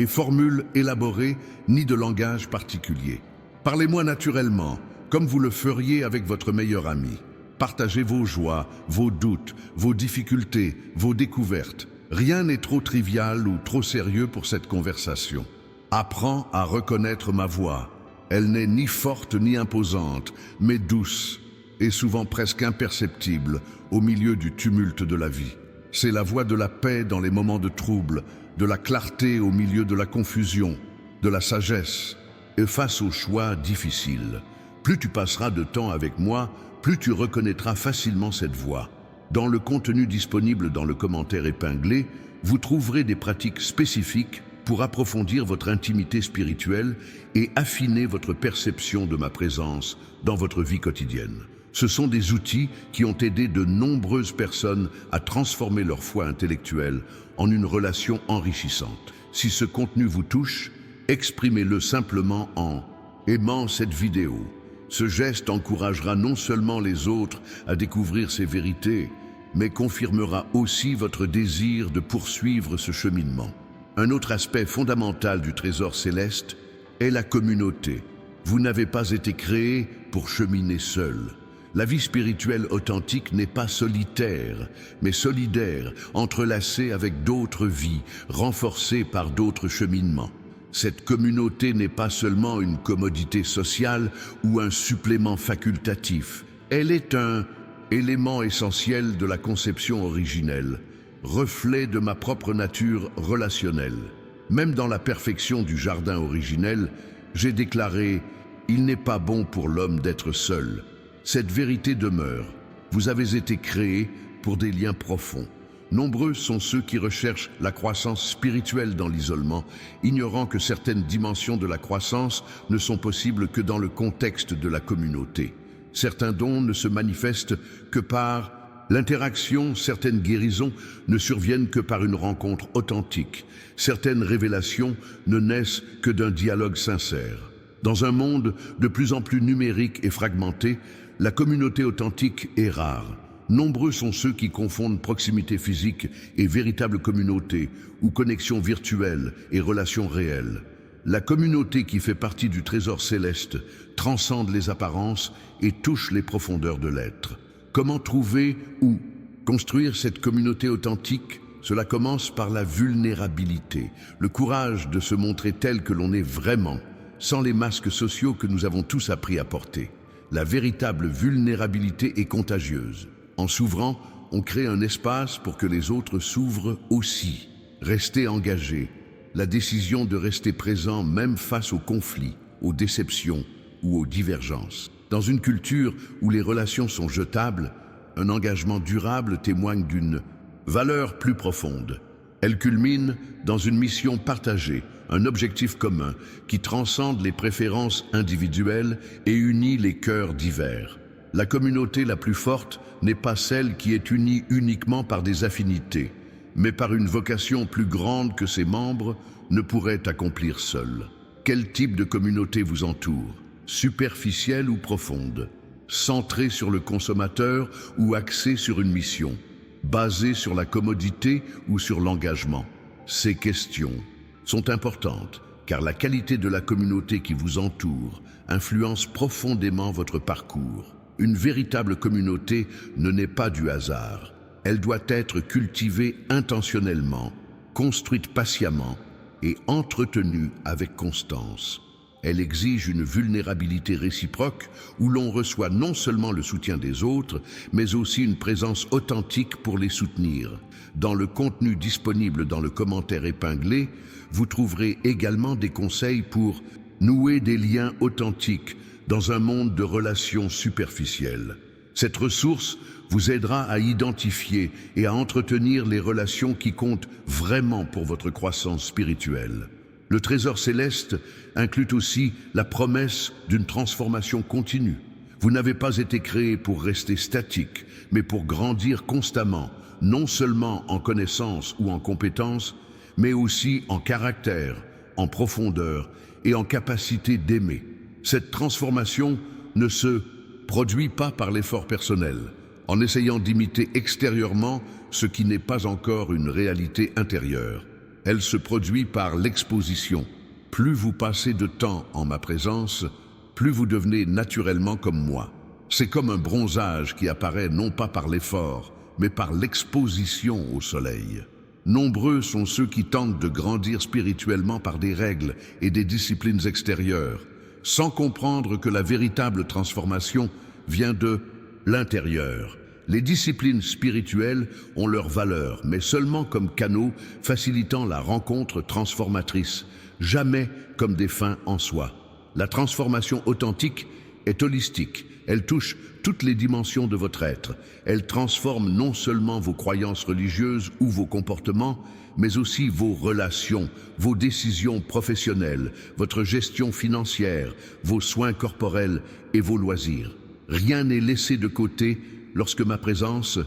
formules élaborées ni de langage particulier. Parlez-moi naturellement, comme vous le feriez avec votre meilleur ami. Partagez vos joies, vos doutes, vos difficultés, vos découvertes. Rien n'est trop trivial ou trop sérieux pour cette conversation. Apprends à reconnaître ma voix. Elle n'est ni forte ni imposante, mais douce et souvent presque imperceptible au milieu du tumulte de la vie. C'est la voix de la paix dans les moments de trouble, de la clarté au milieu de la confusion, de la sagesse et face aux choix difficiles. Plus tu passeras de temps avec moi, plus tu reconnaîtras facilement cette voix. Dans le contenu disponible dans le commentaire épinglé, vous trouverez des pratiques spécifiques pour approfondir votre intimité spirituelle et affiner votre perception de ma présence dans votre vie quotidienne. Ce sont des outils qui ont aidé de nombreuses personnes à transformer leur foi intellectuelle en une relation enrichissante. Si ce contenu vous touche, exprimez-le simplement en aimant cette vidéo. Ce geste encouragera non seulement les autres à découvrir ces vérités, mais confirmera aussi votre désir de poursuivre ce cheminement. Un autre aspect fondamental du trésor céleste est la communauté. Vous n'avez pas été créé pour cheminer seul. La vie spirituelle authentique n'est pas solitaire, mais solidaire, entrelacée avec d'autres vies, renforcée par d'autres cheminements. Cette communauté n'est pas seulement une commodité sociale ou un supplément facultatif. Elle est un élément essentiel de la conception originelle, reflet de ma propre nature relationnelle. Même dans la perfection du jardin originel, j'ai déclaré « Il n'est pas bon pour l'homme d'être seul ». Cette vérité demeure. Vous avez été créés pour des liens profonds. Nombreux sont ceux qui recherchent la croissance spirituelle dans l'isolement, ignorant que certaines dimensions de la croissance ne sont possibles que dans le contexte de la communauté. Certains dons ne se manifestent que par l'interaction, certaines guérisons ne surviennent que par une rencontre authentique. Certaines révélations ne naissent que d'un dialogue sincère. Dans un monde de plus en plus numérique et fragmenté, la communauté authentique est rare. Nombreux sont ceux qui confondent proximité physique et véritable communauté, ou connexion virtuelle et relations réelles. La communauté qui fait partie du trésor céleste transcende les apparences et touche les profondeurs de l'être. Comment trouver ou construire cette communauté authentique? Cela commence par la vulnérabilité, le courage de se montrer tel que l'on est vraiment, sans les masques sociaux que nous avons tous appris à porter. La véritable vulnérabilité est contagieuse. En s'ouvrant, on crée un espace pour que les autres s'ouvrent aussi. Rester engagé, la décision de rester présent même face aux conflits, aux déceptions ou aux divergences. Dans une culture où les relations sont jetables, un engagement durable témoigne d'une valeur plus profonde. Elle culmine dans une mission partagée, un objectif commun qui transcende les préférences individuelles et unit les cœurs divers. La communauté la plus forte n'est pas celle qui est unie uniquement par des affinités, mais par une vocation plus grande que ses membres ne pourraient accomplir seuls. Quel type de communauté vous entoure? Superficielle ou profonde? Centrée sur le consommateur ou axée sur une mission? Basée sur la commodité ou sur l'engagement? Ces questions sont importantes, car la qualité de la communauté qui vous entoure influence profondément votre parcours. Une véritable communauté ne naît pas du hasard. Elle doit être cultivée intentionnellement, construite patiemment et entretenue avec constance. Elle exige une vulnérabilité réciproque où l'on reçoit non seulement le soutien des autres, mais aussi une présence authentique pour les soutenir. Dans le contenu disponible dans le commentaire épinglé, vous trouverez également des conseils pour nouer des liens authentiques dans un monde de relations superficielles. Cette ressource vous aidera à identifier et à entretenir les relations qui comptent vraiment pour votre croissance spirituelle. Le trésor céleste inclut aussi la promesse d'une transformation continue. Vous n'avez pas été créé pour rester statique, mais pour grandir constamment, non seulement en connaissance ou en compétences, mais aussi en caractère, en profondeur et en capacité d'aimer. Cette transformation ne se produit pas par l'effort personnel, en essayant d'imiter extérieurement ce qui n'est pas encore une réalité intérieure. Elle se produit par l'exposition. Plus vous passez de temps en ma présence, plus vous devenez naturellement comme moi. C'est comme un bronzage qui apparaît non pas par l'effort, mais par l'exposition au soleil. Nombreux sont ceux qui tentent de grandir spirituellement par des règles et des disciplines extérieures, sans comprendre que la véritable transformation vient de l'intérieur. Les disciplines spirituelles ont leur valeur, mais seulement comme canaux facilitant la rencontre transformatrice, jamais comme des fins en soi. La transformation authentique est holistique. Elle touche toutes les dimensions de votre être. Elle transforme non seulement vos croyances religieuses ou vos comportements, mais aussi vos relations, vos décisions professionnelles, votre gestion financière, vos soins corporels et vos loisirs. Rien n'est laissé de côté lorsque ma présence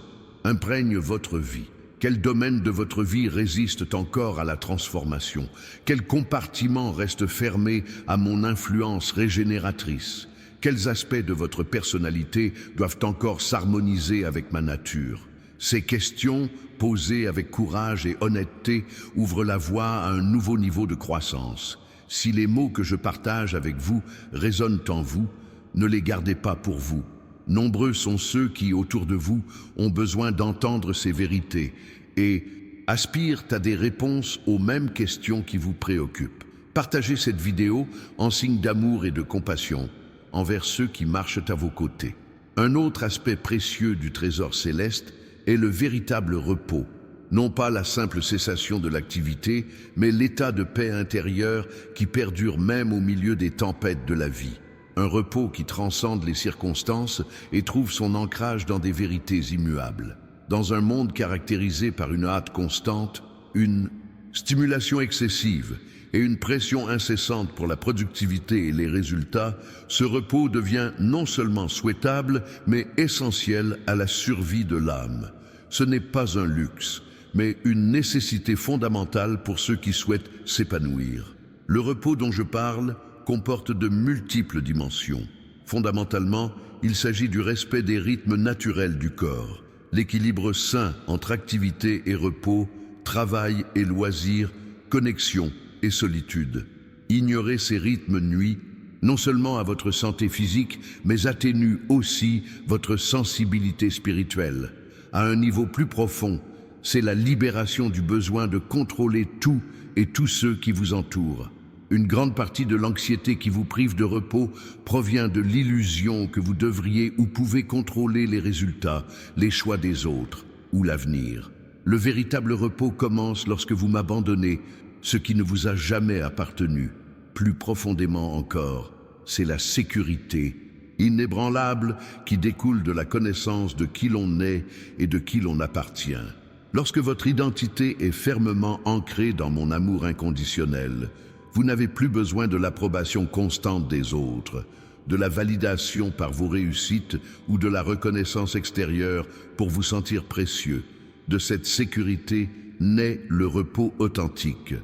imprègne votre vie. Quel domaine de votre vie résiste encore à la transformation? Quel compartiment reste fermé à mon influence régénératrice? Quels aspects de votre personnalité doivent encore s'harmoniser avec ma nature? Ces questions, posées avec courage et honnêteté, ouvrent la voie à un nouveau niveau de croissance. Si les mots que je partage avec vous résonnent en vous, ne les gardez pas pour vous. Nombreux sont ceux qui, autour de vous, ont besoin d'entendre ces vérités et aspirent à des réponses aux mêmes questions qui vous préoccupent. Partagez cette vidéo en signe d'amour et de compassion envers ceux qui marchent à vos côtés. Un autre aspect précieux du trésor céleste est le véritable repos. Non pas la simple cessation de l'activité, mais l'état de paix intérieure qui perdure même au milieu des tempêtes de la vie. Un repos qui transcende les circonstances et trouve son ancrage dans des vérités immuables. Dans un monde caractérisé par une hâte constante, une Stimulation excessive et une pression incessante pour la productivité et les résultats, ce repos devient non seulement souhaitable, mais essentiel à la survie de l'âme. Ce n'est pas un luxe, mais une nécessité fondamentale pour ceux qui souhaitent s'épanouir. Le repos dont je parle comporte de multiples dimensions. Fondamentalement, il s'agit du respect des rythmes naturels du corps, l'équilibre sain entre activité et repos, travail et loisirs, connexion et solitude. Ignorer ces rythmes nuit non seulement à votre santé physique, mais atténue aussi votre sensibilité spirituelle. À un niveau plus profond, c'est la libération du besoin de contrôler tout et tous ceux qui vous entourent. Une grande partie de l'anxiété qui vous prive de repos provient de l'illusion que vous devriez ou pouvez contrôler les résultats, les choix des autres ou l'avenir. Le véritable repos commence lorsque vous m'abandonnez ce qui ne vous a jamais appartenu. Plus profondément encore, c'est la sécurité inébranlable qui découle de la connaissance de qui l'on est et de qui l'on appartient. Lorsque votre identité est fermement ancrée dans mon amour inconditionnel, vous n'avez plus besoin de l'approbation constante des autres, de la validation par vos réussites ou de la reconnaissance extérieure pour vous sentir précieux. De cette sécurité naît le repos authentique.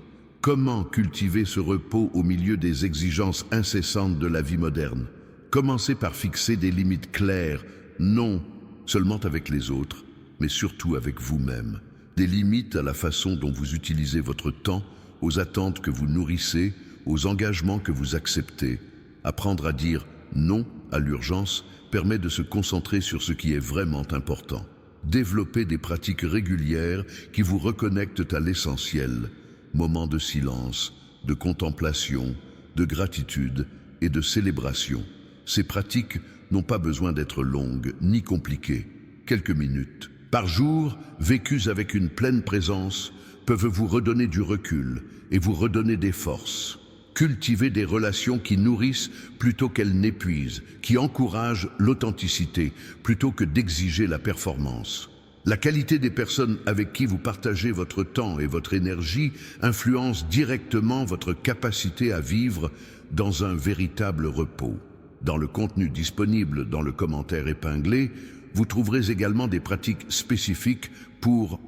Comment cultiver ce repos au milieu des exigences incessantes de la vie moderne? Commencez par fixer des limites claires, non seulement avec les autres, mais surtout avec vous-même. Des limites à la façon dont vous utilisez votre temps, aux attentes que vous nourrissez, aux engagements que vous acceptez. Apprendre à dire non à l'urgence permet de se concentrer sur ce qui est vraiment important. Développer des pratiques régulières qui vous reconnectent à l'essentiel. Moments de silence, de contemplation, de gratitude et de célébration. Ces pratiques n'ont pas besoin d'être longues ni compliquées. Quelques minutes par jour, vécues avec une pleine présence, peuvent vous redonner du recul et vous redonner des forces. Cultivez des relations qui nourrissent plutôt qu'elles n'épuisent, qui encouragent l'authenticité plutôt que d'exiger la performance. La qualité des personnes avec qui vous partagez votre temps et votre énergie influence directement votre capacité à vivre dans un véritable repos. Dans le contenu disponible dans le commentaire épinglé, vous trouverez également des pratiques spécifiques pour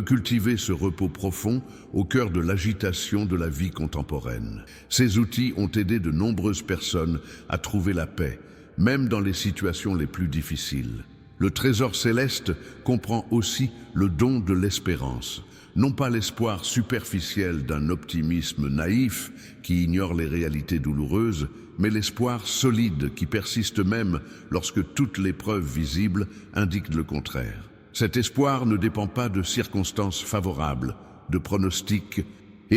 cultiver ce repos profond au cœur de l'agitation de la vie contemporaine. Ces outils ont aidé de nombreuses personnes à trouver la paix, même dans les situations les plus difficiles. Le trésor céleste comprend aussi le don de l'espérance. Non pas l'espoir superficiel d'un optimisme naïf qui ignore les réalités douloureuses, mais l'espoir solide qui persiste même lorsque toutes les preuves visibles indiquent le contraire. Cet espoir ne dépend pas de circonstances favorables, de pronostics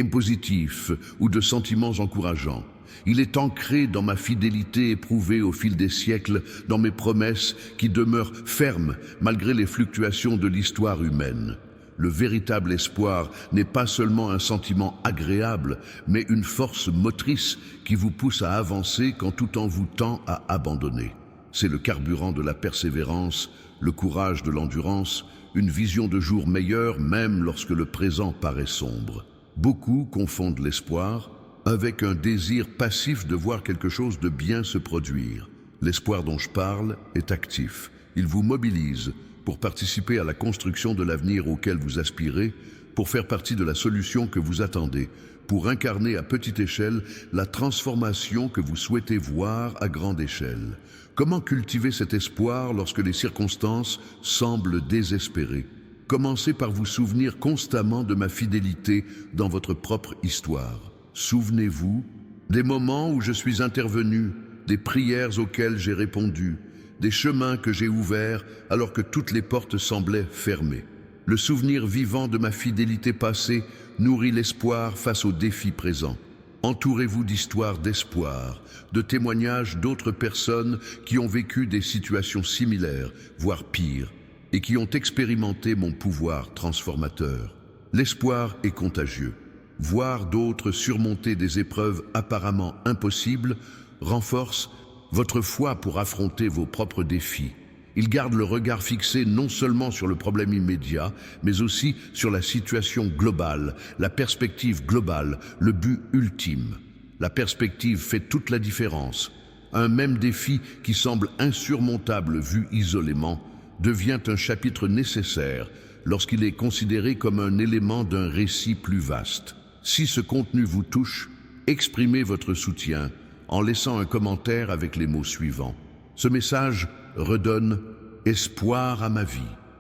positifs ou de sentiments encourageants. Il est ancré dans ma fidélité éprouvée au fil des siècles, dans mes promesses qui demeurent fermes malgré les fluctuations de l'histoire humaine. Le véritable espoir n'est pas seulement un sentiment agréable, mais une force motrice qui vous pousse à avancer quand tout en vous tend à abandonner. C'est le carburant de la persévérance, le courage de l'endurance, une vision de jour meilleur même lorsque le présent paraît sombre. Beaucoup confondent l'espoir avec un désir passif de voir quelque chose de bien se produire. L'espoir dont je parle est actif. Il vous mobilise pour participer à la construction de l'avenir auquel vous aspirez, pour faire partie de la solution que vous attendez, pour incarner à petite échelle la transformation que vous souhaitez voir à grande échelle. Comment cultiver cet espoir lorsque les circonstances semblent désespérées? Commencez par vous souvenir constamment de ma fidélité dans votre propre histoire. Souvenez-vous des moments où je suis intervenu, des prières auxquelles j'ai répondu, des chemins que j'ai ouverts alors que toutes les portes semblaient fermées. Le souvenir vivant de ma fidélité passée nourrit l'espoir face aux défis présents. Entourez-vous d'histoires d'espoir, de témoignages d'autres personnes qui ont vécu des situations similaires, voire pires, et qui ont expérimenté mon pouvoir transformateur. L'espoir est contagieux. Voir d'autres surmonter des épreuves apparemment impossibles renforce votre foi pour affronter vos propres défis. Il garde le regard fixé non seulement sur le problème immédiat, mais aussi sur la situation globale, la perspective globale, le but ultime. La perspective fait toute la différence. Un même défi qui semble insurmontable vu isolément devient un chapitre nécessaire lorsqu'il est considéré comme un élément d'un récit plus vaste. Si ce contenu vous touche, exprimez votre soutien en laissant un commentaire avec les mots suivants. Ce message redonne espoir à ma vie.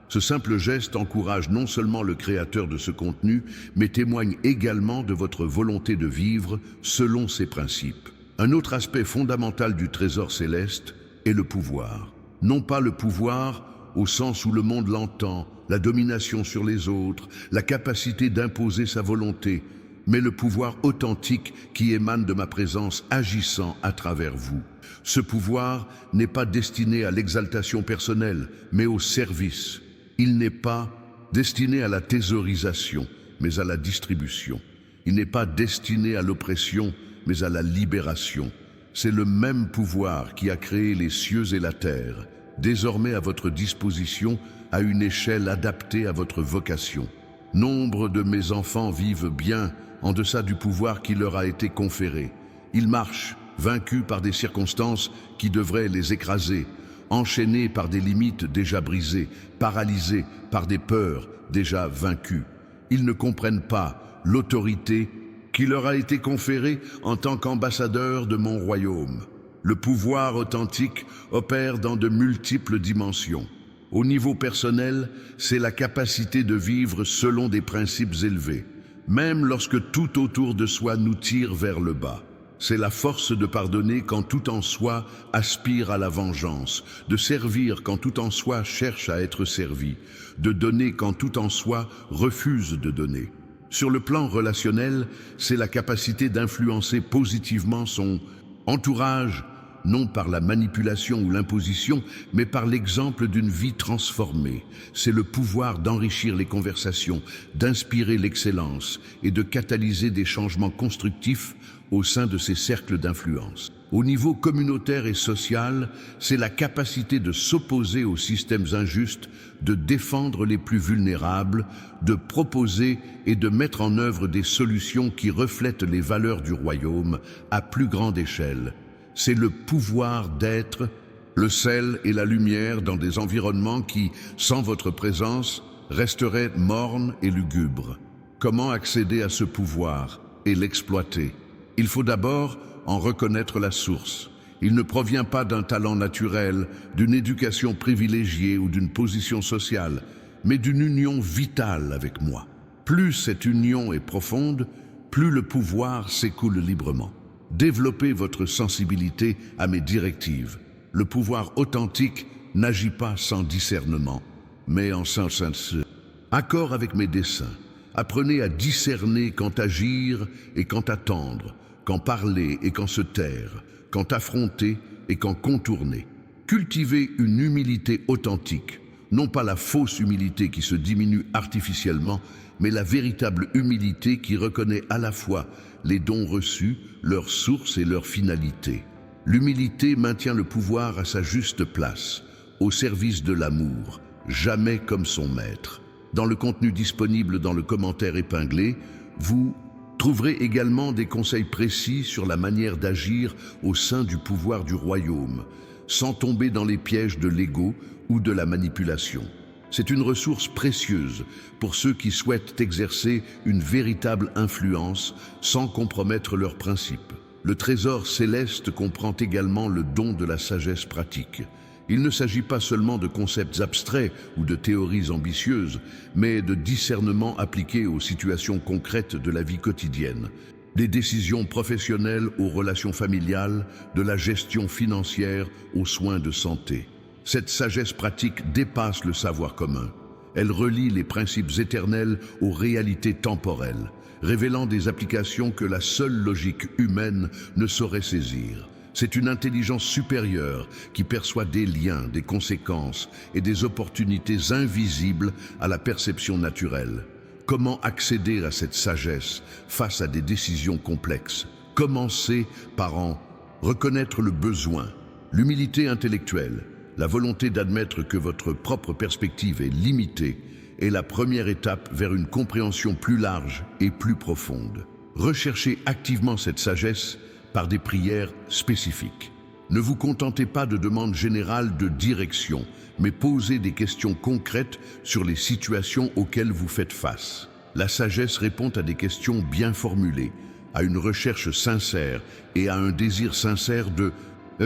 Ce simple geste encourage non seulement le créateur de ce contenu, mais témoigne également de votre volonté de vivre selon ses principes. Un autre aspect fondamental du trésor céleste est le pouvoir. Non pas le pouvoir au sens où le monde l'entend, la domination sur les autres, la capacité d'imposer sa volonté, mais le pouvoir authentique qui émane de ma présence agissant à travers vous. Ce pouvoir n'est pas destiné à l'exaltation personnelle, mais au service. Il n'est pas destiné à la thésaurisation, mais à la distribution. Il n'est pas destiné à l'oppression, mais à la libération. C'est le même pouvoir qui a créé les cieux et la terre, désormais à votre disposition à une échelle adaptée à votre vocation. Nombre de mes enfants vivent bien en deçà du pouvoir qui leur a été conféré. Ils marchent, vaincus par des circonstances qui devraient les écraser, enchaînés par des limites déjà brisées, paralysés par des peurs déjà vaincues. Ils ne comprennent pas l'autorité qui leur a été conférée en tant qu'ambassadeurs de mon royaume. Le pouvoir authentique opère dans de multiples dimensions. Au niveau personnel, c'est la capacité de vivre selon des principes élevés, même lorsque tout autour de soi nous tire vers le bas. C'est la force de pardonner quand tout en soi aspire à la vengeance, de servir quand tout en soi cherche à être servi, de donner quand tout en soi refuse de donner. Sur le plan relationnel, c'est la capacité d'influencer positivement son entourage, non par la manipulation ou l'imposition, mais par l'exemple d'une vie transformée. C'est le pouvoir d'enrichir les conversations, d'inspirer l'excellence et de catalyser des changements constructifs au sein de ces cercles d'influence. Au niveau communautaire et social, c'est la capacité de s'opposer aux systèmes injustes, de défendre les plus vulnérables, de proposer et de mettre en œuvre des solutions qui reflètent les valeurs du royaume à plus grande échelle. C'est le pouvoir d'être le sel et la lumière dans des environnements qui, sans votre présence, resteraient mornes et lugubres. Comment accéder à ce pouvoir et l'exploiter? Il faut d'abord en reconnaître la source. Il ne provient pas d'un talent naturel, d'une éducation privilégiée ou d'une position sociale, mais d'une union vitale avec moi. Plus cette union est profonde, plus le pouvoir s'écoule librement. Développez votre sensibilité à mes directives. Le pouvoir authentique n'agit pas sans discernement, mais en sens accord avec mes desseins. Apprenez à discerner quand agir et quand attendre, quand parler et quand se taire, quand affronter et quand contourner. Cultivez une humilité authentique, non pas la fausse humilité qui se diminue artificiellement, mais la véritable humilité qui reconnaît à la fois les dons reçus, leur source et leur finalité. L'humilité maintient le pouvoir à sa juste place, au service de l'amour, jamais comme son maître. Dans le contenu disponible dans le commentaire épinglé, vous trouverez également des conseils précis sur la manière d'agir au sein du pouvoir du royaume, sans tomber dans les pièges de l'ego ou de la manipulation. C'est une ressource précieuse pour ceux qui souhaitent exercer une véritable influence sans compromettre leurs principes. Le trésor céleste comprend également le don de la sagesse pratique. Il ne s'agit pas seulement de concepts abstraits ou de théories ambitieuses, mais de discernement appliqué aux situations concrètes de la vie quotidienne. Des décisions professionnelles aux relations familiales, de la gestion financière aux soins de santé. Cette sagesse pratique dépasse le savoir commun. Elle relie les principes éternels aux réalités temporelles, révélant des applications que la seule logique humaine ne saurait saisir. C'est une intelligence supérieure qui perçoit des liens, des conséquences et des opportunités invisibles à la perception naturelle. Comment accéder à cette sagesse face à des décisions complexes? Commencez par en reconnaître le besoin, l'humilité intellectuelle, La volonté d'admettre que votre propre perspective est limitée est la première étape vers une compréhension plus large et plus profonde. Recherchez activement cette sagesse par des prières spécifiques. Ne vous contentez pas de demandes générales de direction, mais posez des questions concrètes sur les situations auxquelles vous faites face. La sagesse répond à des questions bien formulées, à une recherche sincère et à un désir sincère de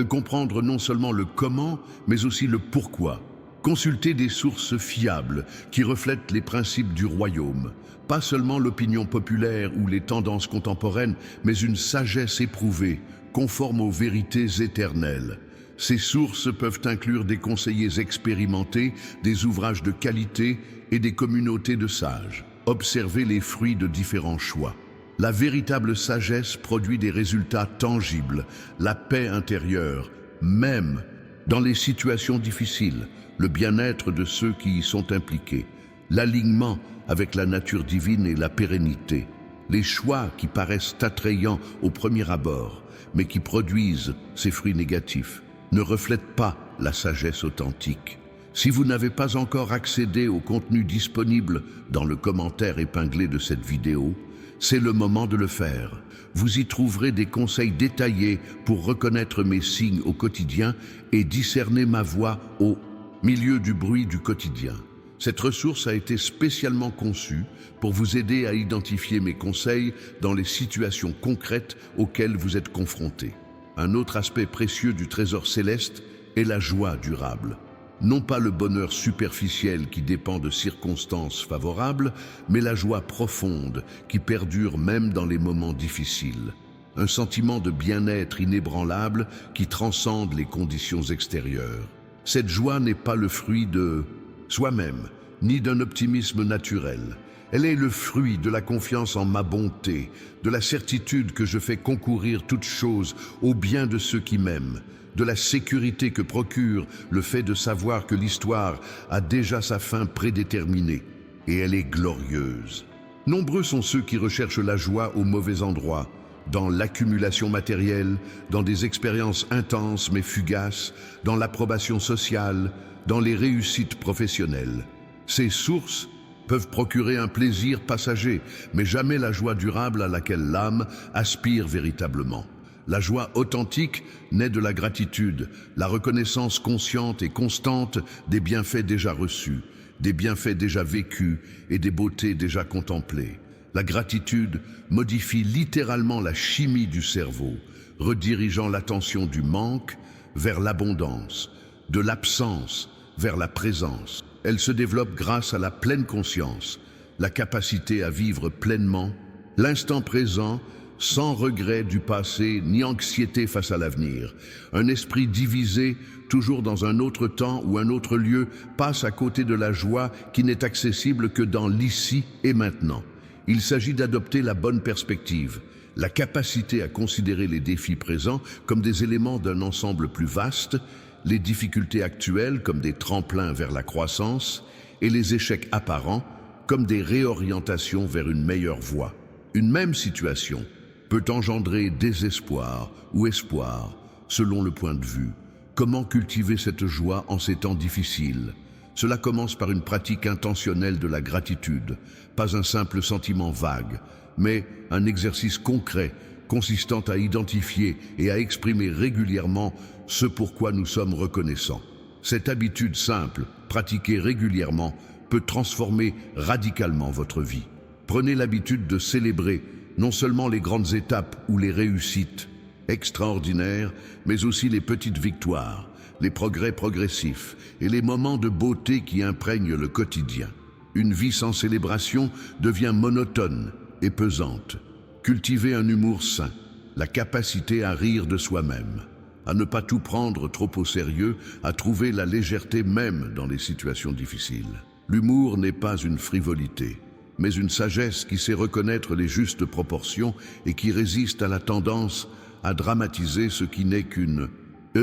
comprendre non seulement le comment, mais aussi le pourquoi. Consultez des sources fiables qui reflètent les principes du royaume, pas seulement l'opinion populaire ou les tendances contemporaines, mais une sagesse éprouvée, conforme aux vérités éternelles. Ces sources peuvent inclure des conseillers expérimentés, des ouvrages de qualité et des communautés de sages. Observez les fruits de différents choix. La véritable sagesse produit des résultats tangibles, la paix intérieure, même dans les situations difficiles, le bien-être de ceux qui y sont impliqués, l'alignement avec la nature divine et la pérennité. Les choix qui paraissent attrayants au premier abord, mais qui produisent ces fruits négatifs, ne reflètent pas la sagesse authentique. Si vous n'avez pas encore accédé au contenu disponible dans le commentaire épinglé de cette vidéo, c'est le moment de le faire. Vous y trouverez des conseils détaillés pour reconnaître mes signes au quotidien et discerner ma voix au milieu du bruit du quotidien. Cette ressource a été spécialement conçue pour vous aider à identifier mes conseils dans les situations concrètes auxquelles vous êtes confrontés. Un autre aspect précieux du trésor céleste est la joie durable. Non pas le bonheur superficiel qui dépend de circonstances favorables, mais la joie profonde qui perdure même dans les moments difficiles. Un sentiment de bien-être inébranlable qui transcende les conditions extérieures. Cette joie n'est pas le fruit de soi-même, ni d'un optimisme naturel. Elle est le fruit de la confiance en ma bonté, de la certitude que je fais concourir toutes choses au bien de ceux qui m'aiment, de la sécurité que procure le fait de savoir que l'histoire a déjà sa fin prédéterminée, et elle est glorieuse. Nombreux sont ceux qui recherchent la joie au mauvais endroit, dans l'accumulation matérielle, dans des expériences intenses mais fugaces, dans l'approbation sociale, dans les réussites professionnelles. Ces sources peuvent procurer un plaisir passager, mais jamais la joie durable à laquelle l'âme aspire véritablement. La joie authentique naît de la gratitude, la reconnaissance consciente et constante des bienfaits déjà reçus, des bienfaits déjà vécus et des beautés déjà contemplées. La gratitude modifie littéralement la chimie du cerveau, redirigeant l'attention du manque vers l'abondance, de l'absence vers la présence. Elle se développe grâce à la pleine conscience, la capacité à vivre pleinement l'instant présent, sans regret du passé ni anxiété face à l'avenir. Un esprit divisé, toujours dans un autre temps ou un autre lieu, passe à côté de la joie qui n'est accessible que dans l'ici et maintenant. Il s'agit d'adopter la bonne perspective, la capacité à considérer les défis présents comme des éléments d'un ensemble plus vaste, les difficultés actuelles comme des tremplins vers la croissance et les échecs apparents comme des réorientations vers une meilleure voie. Une même situation peut engendrer désespoir ou espoir, selon le point de vue. Comment cultiver cette joie en ces temps difficiles? Cela commence par une pratique intentionnelle de la gratitude, pas un simple sentiment vague, mais un exercice concret consistant à identifier et à exprimer régulièrement ce pourquoi nous sommes reconnaissants. Cette habitude simple, pratiquée régulièrement, peut transformer radicalement votre vie. Prenez l'habitude de célébrer non seulement les grandes étapes ou les réussites extraordinaires, mais aussi les petites victoires, les progrès progressifs et les moments de beauté qui imprègnent le quotidien. Une vie sans célébration devient monotone et pesante. Cultivez un humour sain, la capacité à rire de soi-même, à ne pas tout prendre trop au sérieux, à trouver la légèreté même dans les situations difficiles. L'humour n'est pas une frivolité, mais une sagesse qui sait reconnaître les justes proportions et qui résiste à la tendance à dramatiser ce qui n'est qu'une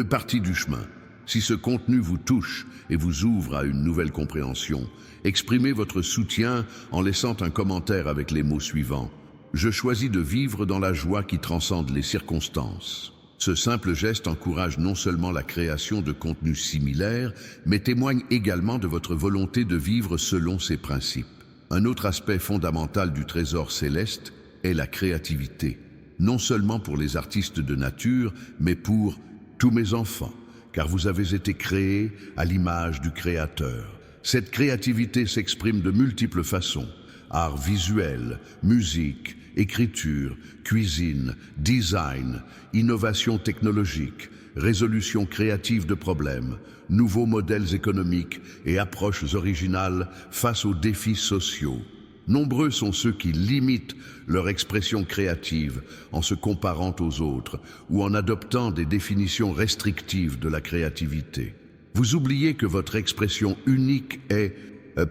partie du chemin. Si ce contenu vous touche et vous ouvre à une nouvelle compréhension, exprimez votre soutien en laissant un commentaire avec les mots suivants. Je choisis de vivre dans la joie qui transcende les circonstances. Ce simple geste encourage non seulement la création de contenus similaires, mais témoigne également de votre volonté de vivre selon ces principes. Un autre aspect fondamental du trésor céleste est la créativité. Non seulement pour les artistes de nature, mais pour tous mes enfants, car vous avez été créés à l'image du Créateur. Cette créativité s'exprime de multiples façons: art visuel, musique, écriture, cuisine, design, innovation technologique, résolution créative de problèmes, nouveaux modèles économiques et approches originales face aux défis sociaux. Nombreux sont ceux qui limitent leur expression créative en se comparant aux autres ou en adoptant des définitions restrictives de la créativité. Vous oubliez que votre expression unique est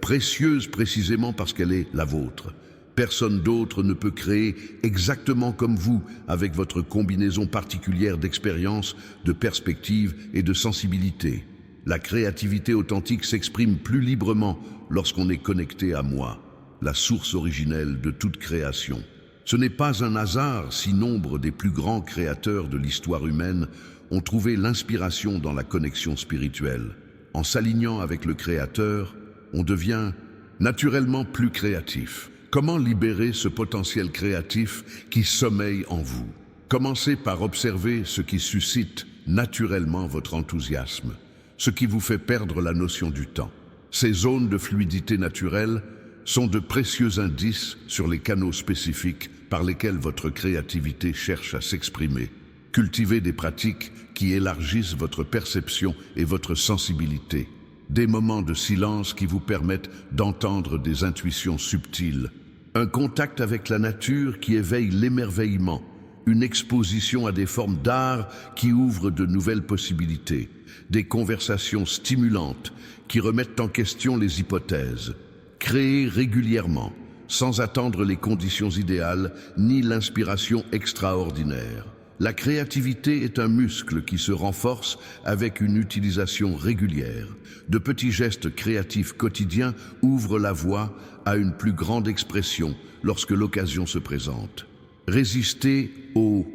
précieuse précisément parce qu'elle est la vôtre. Personne d'autre ne peut créer exactement comme vous, avec votre combinaison particulière d'expérience, de perspective et de sensibilité. La créativité authentique s'exprime plus librement lorsqu'on est connecté à moi, la source originelle de toute création. Ce n'est pas un hasard si nombre des plus grands créateurs de l'histoire humaine ont trouvé l'inspiration dans la connexion spirituelle. En s'alignant avec le Créateur, on devient naturellement plus créatif. Comment libérer ce potentiel créatif qui sommeille en vous? Commencez par observer ce qui suscite naturellement votre enthousiasme, ce qui vous fait perdre la notion du temps. Ces zones de fluidité naturelle sont de précieux indices sur les canaux spécifiques par lesquels votre créativité cherche à s'exprimer. Cultivez des pratiques qui élargissent votre perception et votre sensibilité. Des moments de silence qui vous permettent d'entendre des intuitions subtiles. Un contact avec la nature qui éveille l'émerveillement. Une exposition à des formes d'art qui ouvrent de nouvelles possibilités. Des conversations stimulantes qui remettent en question les hypothèses. Créez régulièrement, sans attendre les conditions idéales ni l'inspiration extraordinaire. La créativité est un muscle qui se renforce avec une utilisation régulière. De petits gestes créatifs quotidiens ouvrent la voie à une plus grande expression lorsque l'occasion se présente. Résistez au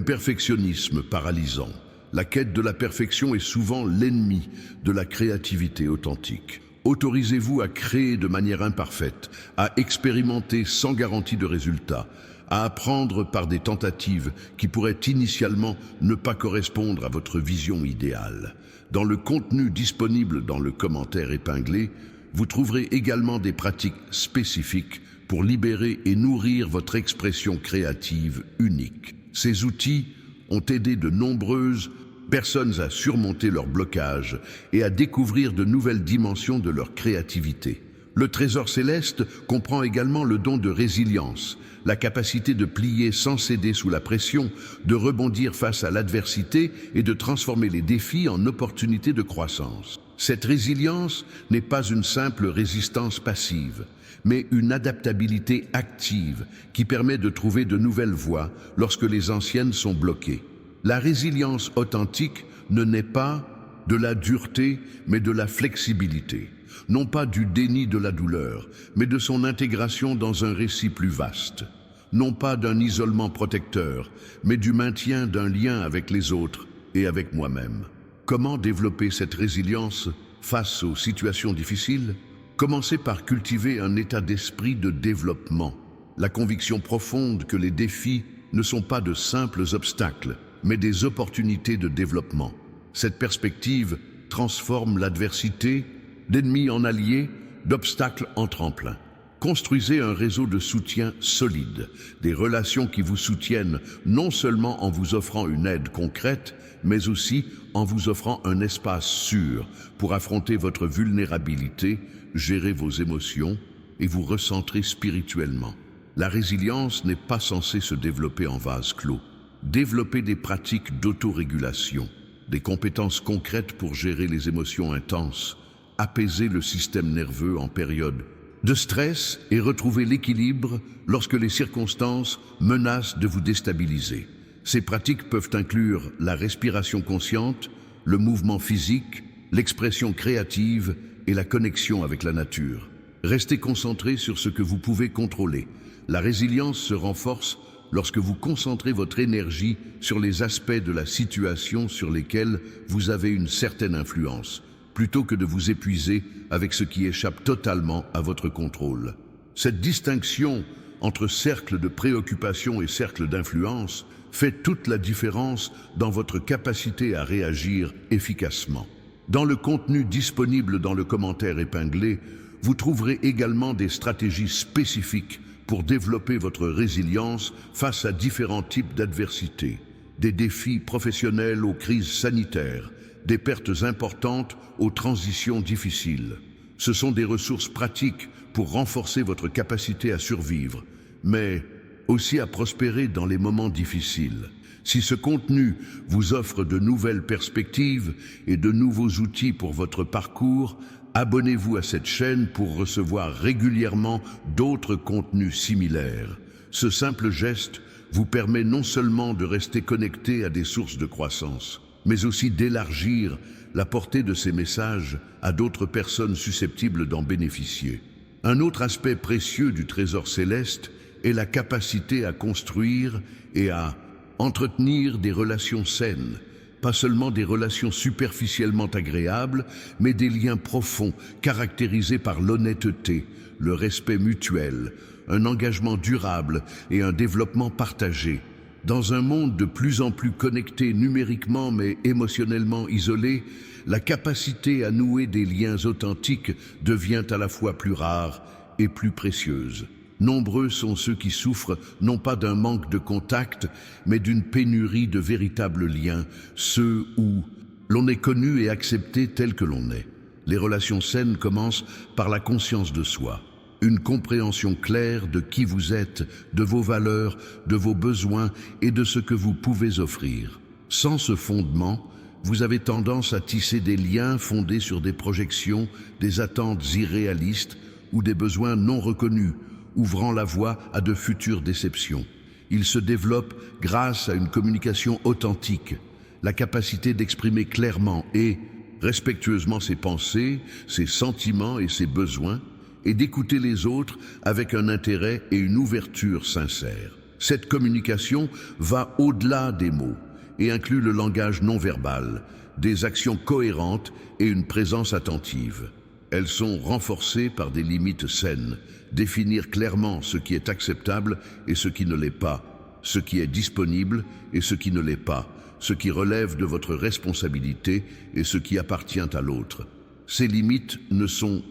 perfectionnisme paralysant. La quête de la perfection est souvent l'ennemi de la créativité authentique. Autorisez-vous à créer de manière imparfaite, à expérimenter sans garantie de résultat, à apprendre par des tentatives qui pourraient initialement ne pas correspondre à votre vision idéale. Dans le contenu disponible dans le commentaire épinglé, vous trouverez également des pratiques spécifiques pour libérer et nourrir votre expression créative unique. Ces outils ont aidé de nombreuses personnes à surmonter leurs blocages et à découvrir de nouvelles dimensions de leur créativité. Le trésor céleste comprend également le don de résilience, la capacité de plier sans céder sous la pression, de rebondir face à l'adversité et de transformer les défis en opportunités de croissance. Cette résilience n'est pas une simple résistance passive, mais une adaptabilité active qui permet de trouver de nouvelles voies lorsque les anciennes sont bloquées. La résilience authentique ne naît pas de la dureté, mais de la flexibilité. Non pas du déni de la douleur, mais de son intégration dans un récit plus vaste. Non pas d'un isolement protecteur, mais du maintien d'un lien avec les autres et avec moi-même. Comment développer cette résilience face aux situations difficiles? Commencez par cultiver un état d'esprit de développement. La conviction profonde que les défis ne sont pas de simples obstacles, mais des opportunités de développement. Cette perspective transforme l'adversité d'ennemi en allié, d'obstacles en tremplin. Construisez un réseau de soutien solide, des relations qui vous soutiennent non seulement en vous offrant une aide concrète, mais aussi en vous offrant un espace sûr pour affronter votre vulnérabilité, gérer vos émotions et vous recentrer spirituellement. La résilience n'est pas censée se développer en vase clos. Développez des pratiques d'autorégulation, des compétences concrètes pour gérer les émotions intenses, apaiser le système nerveux en période de stress et retrouver l'équilibre lorsque les circonstances menacent de vous déstabiliser. Ces pratiques peuvent inclure la respiration consciente, le mouvement physique, l'expression créative et la connexion avec la nature. Restez concentré sur ce que vous pouvez contrôler. La résilience se renforce lorsque vous concentrez votre énergie sur les aspects de la situation sur lesquels vous avez une certaine influence, plutôt que de vous épuiser avec ce qui échappe totalement à votre contrôle. Cette distinction entre cercle de préoccupation et cercle d'influence fait toute la différence dans votre capacité à réagir efficacement. Dans le contenu disponible dans le commentaire épinglé, vous trouverez également des stratégies spécifiques pour développer votre résilience face à différents types d'adversités, des défis professionnels aux crises sanitaires, des pertes importantes aux transitions difficiles. Ce sont des ressources pratiques pour renforcer votre capacité à survivre, mais aussi à prospérer dans les moments difficiles. Si ce contenu vous offre de nouvelles perspectives et de nouveaux outils pour votre parcours, abonnez-vous à cette chaîne pour recevoir régulièrement d'autres contenus similaires. Ce simple geste vous permet non seulement de rester connecté à des sources de croissance, mais aussi d'élargir la portée de ces messages à d'autres personnes susceptibles d'en bénéficier. Un autre aspect précieux du trésor céleste est la capacité à construire et à entretenir des relations saines, pas seulement des relations superficiellement agréables, mais des liens profonds caractérisés par l'honnêteté, le respect mutuel, un engagement durable et un développement partagé. Dans un monde de plus en plus connecté numériquement mais émotionnellement isolé, la capacité à nouer des liens authentiques devient à la fois plus rare et plus précieuse. Nombreux sont ceux qui souffrent non pas d'un manque de contact, mais d'une pénurie de véritables liens, ceux où l'on est connu et accepté tel que l'on est. Les relations saines commencent par la conscience de soi, une compréhension claire de qui vous êtes, de vos valeurs, de vos besoins et de ce que vous pouvez offrir. Sans ce fondement, vous avez tendance à tisser des liens fondés sur des projections, des attentes irréalistes ou des besoins non reconnus, ouvrant la voie à de futures déceptions. Il se développe grâce à une communication authentique, la capacité d'exprimer clairement et respectueusement ses pensées, ses sentiments et ses besoins, et d'écouter les autres avec un intérêt et une ouverture sincère. Cette communication va au-delà des mots et inclut le langage non verbal, des actions cohérentes et une présence attentive. Elles sont renforcées par des limites saines, définir clairement ce qui est acceptable et ce qui ne l'est pas, ce qui est disponible et ce qui ne l'est pas, ce qui relève de votre responsabilité et ce qui appartient à l'autre. Ces limites ne sont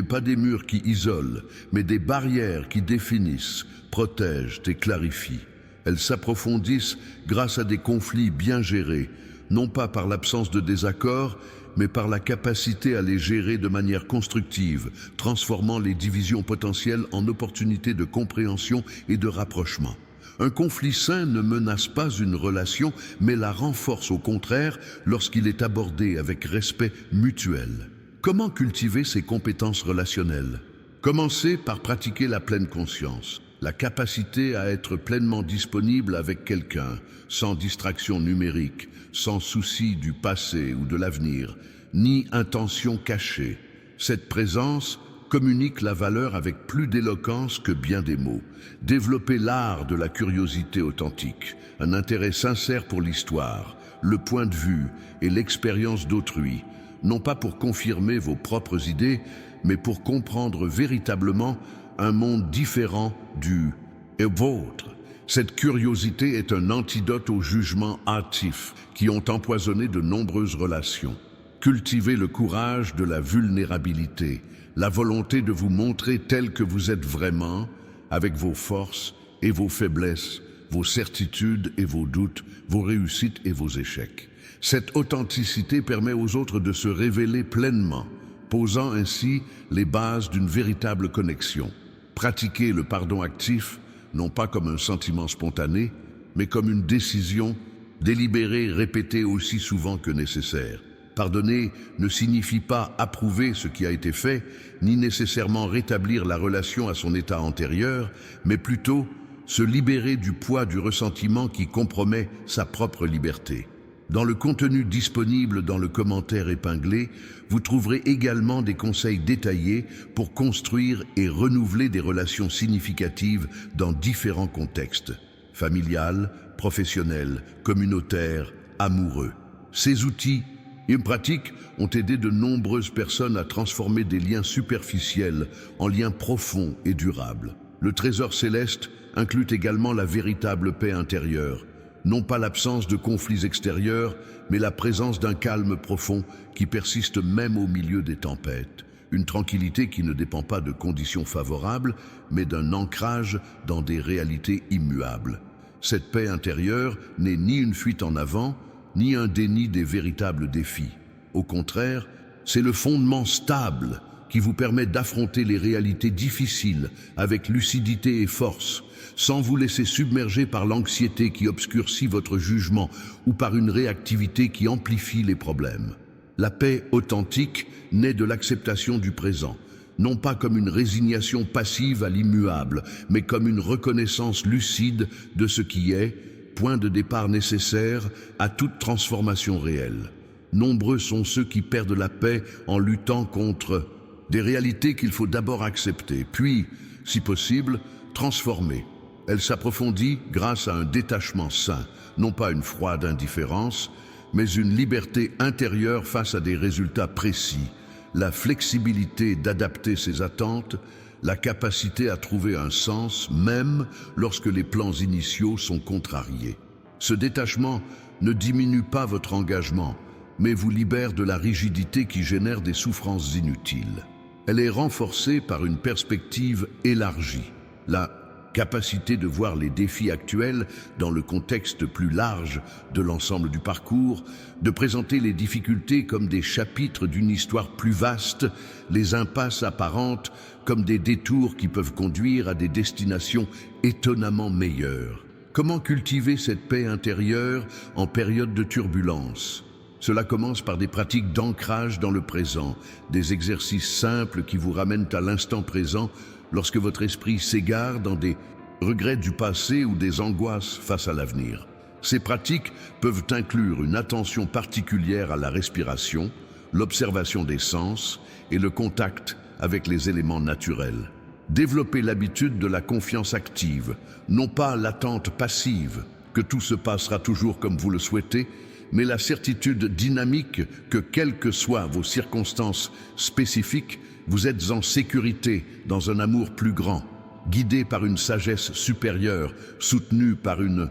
pas des murs qui isolent, mais des barrières qui définissent, protègent et clarifient. Elles s'approfondissent grâce à des conflits bien gérés, non pas par l'absence de désaccords, mais par la capacité à les gérer de manière constructive, transformant les divisions potentielles en opportunités de compréhension et de rapprochement. Un conflit sain ne menace pas une relation, mais la renforce au contraire lorsqu'il est abordé avec respect mutuel. Comment cultiver ces compétences relationnelles? Commencez par pratiquer la pleine conscience, la capacité à être pleinement disponible avec quelqu'un, sans distraction numérique, sans souci du passé ou de l'avenir, ni intention cachée. Cette présence communique la valeur avec plus d'éloquence que bien des mots. Développez l'art de la curiosité authentique, un intérêt sincère pour l'histoire, le point de vue et l'expérience d'autrui, non pas pour confirmer vos propres idées, mais pour comprendre véritablement un monde différent du vôtre. Cette curiosité est un antidote aux jugements hâtifs qui ont empoisonné de nombreuses relations. Cultivez le courage de la vulnérabilité, la volonté de vous montrer tel que vous êtes vraiment, avec vos forces et vos faiblesses, vos certitudes et vos doutes, vos réussites et vos échecs. Cette authenticité permet aux autres de se révéler pleinement, posant ainsi les bases d'une véritable connexion. Pratiquez le pardon actif, non pas comme un sentiment spontané, mais comme une décision délibérée répétée aussi souvent que nécessaire. Pardonner ne signifie pas approuver ce qui a été fait, ni nécessairement rétablir la relation à son état antérieur, mais plutôt se libérer du poids du ressentiment qui compromet sa propre liberté. Dans le contenu disponible dans le commentaire épinglé, vous trouverez également des conseils détaillés pour construire et renouveler des relations significatives dans différents contextes. familial, professionnel, communautaire, amoureux. Ces outils et pratiques ont aidé de nombreuses personnes à transformer des liens superficiels en liens profonds et durables. Le trésor céleste inclut également la véritable paix intérieure, non pas l'absence de conflits extérieurs, mais la présence d'un calme profond qui persiste même au milieu des tempêtes. Une tranquillité qui ne dépend pas de conditions favorables, mais d'un ancrage dans des réalités immuables. Cette paix intérieure n'est ni une fuite en avant, ni un déni des véritables défis. Au contraire, c'est le fondement stable qui vous permet d'affronter les réalités difficiles avec lucidité et force, sans vous laisser submerger par l'anxiété qui obscurcit votre jugement ou par une réactivité qui amplifie les problèmes. La paix authentique naît de l'acceptation du présent, non pas comme une résignation passive à l'immuable, mais comme une reconnaissance lucide de ce qui est, point de départ nécessaire à toute transformation réelle. Nombreux sont ceux qui perdent la paix en luttant contre des réalités qu'il faut d'abord accepter, puis, si possible, transformer. Elle s'approfondit grâce à un détachement sain, non pas une froide indifférence, mais une liberté intérieure face à des résultats précis, la flexibilité d'adapter ses attentes, la capacité à trouver un sens même lorsque les plans initiaux sont contrariés. Ce détachement ne diminue pas votre engagement, mais vous libère de la rigidité qui génère des souffrances inutiles. Elle est renforcée par une perspective élargie, la capacité de voir les défis actuels dans le contexte plus large de l'ensemble du parcours, de présenter les difficultés comme des chapitres d'une histoire plus vaste, les impasses apparentes comme des détours qui peuvent conduire à des destinations étonnamment meilleures. Comment cultiver cette paix intérieure en période de turbulence ? Cela commence par des pratiques d'ancrage dans le présent, des exercices simples qui vous ramènent à l'instant présent lorsque votre esprit s'égare dans des regrets du passé ou des angoisses face à l'avenir. Ces pratiques peuvent inclure une attention particulière à la respiration, l'observation des sens et le contact avec les éléments naturels. Développez l'habitude de la confiance active, non pas l'attente passive, que tout se passera toujours comme vous le souhaitez, mais la certitude dynamique que, quelles que soient vos circonstances spécifiques, vous êtes en sécurité dans un amour plus grand, guidé par une sagesse supérieure, soutenu par une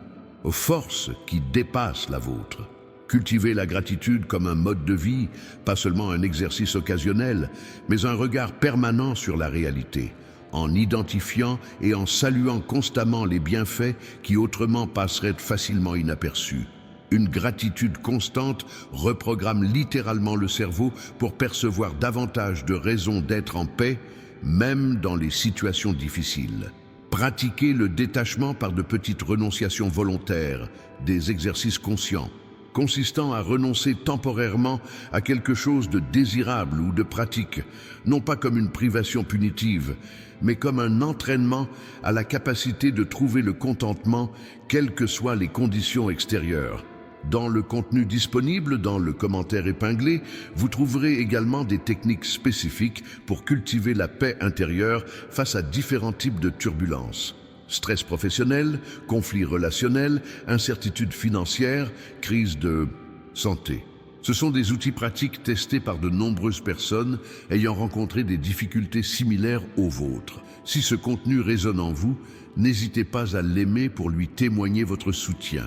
force qui dépasse la vôtre. Cultivez la gratitude comme un mode de vie, pas seulement un exercice occasionnel, mais un regard permanent sur la réalité, en identifiant et en saluant constamment les bienfaits qui autrement passeraient facilement inaperçus. Une gratitude constante reprogramme littéralement le cerveau pour percevoir davantage de raisons d'être en paix, même dans les situations difficiles. Pratiquez le détachement par de petites renonciations volontaires, des exercices conscients, consistant à renoncer temporairement à quelque chose de désirable ou de pratique, non pas comme une privation punitive, mais comme un entraînement à la capacité de trouver le contentement, quelles que soient les conditions extérieures. Dans le contenu disponible, dans le commentaire épinglé, vous trouverez également des techniques spécifiques pour cultiver la paix intérieure face à différents types de turbulences. Stress professionnel, conflits relationnels, incertitudes financières, crise de santé. Ce sont des outils pratiques testés par de nombreuses personnes ayant rencontré des difficultés similaires aux vôtres. Si ce contenu résonne en vous, n'hésitez pas à l'aimer pour lui témoigner votre soutien.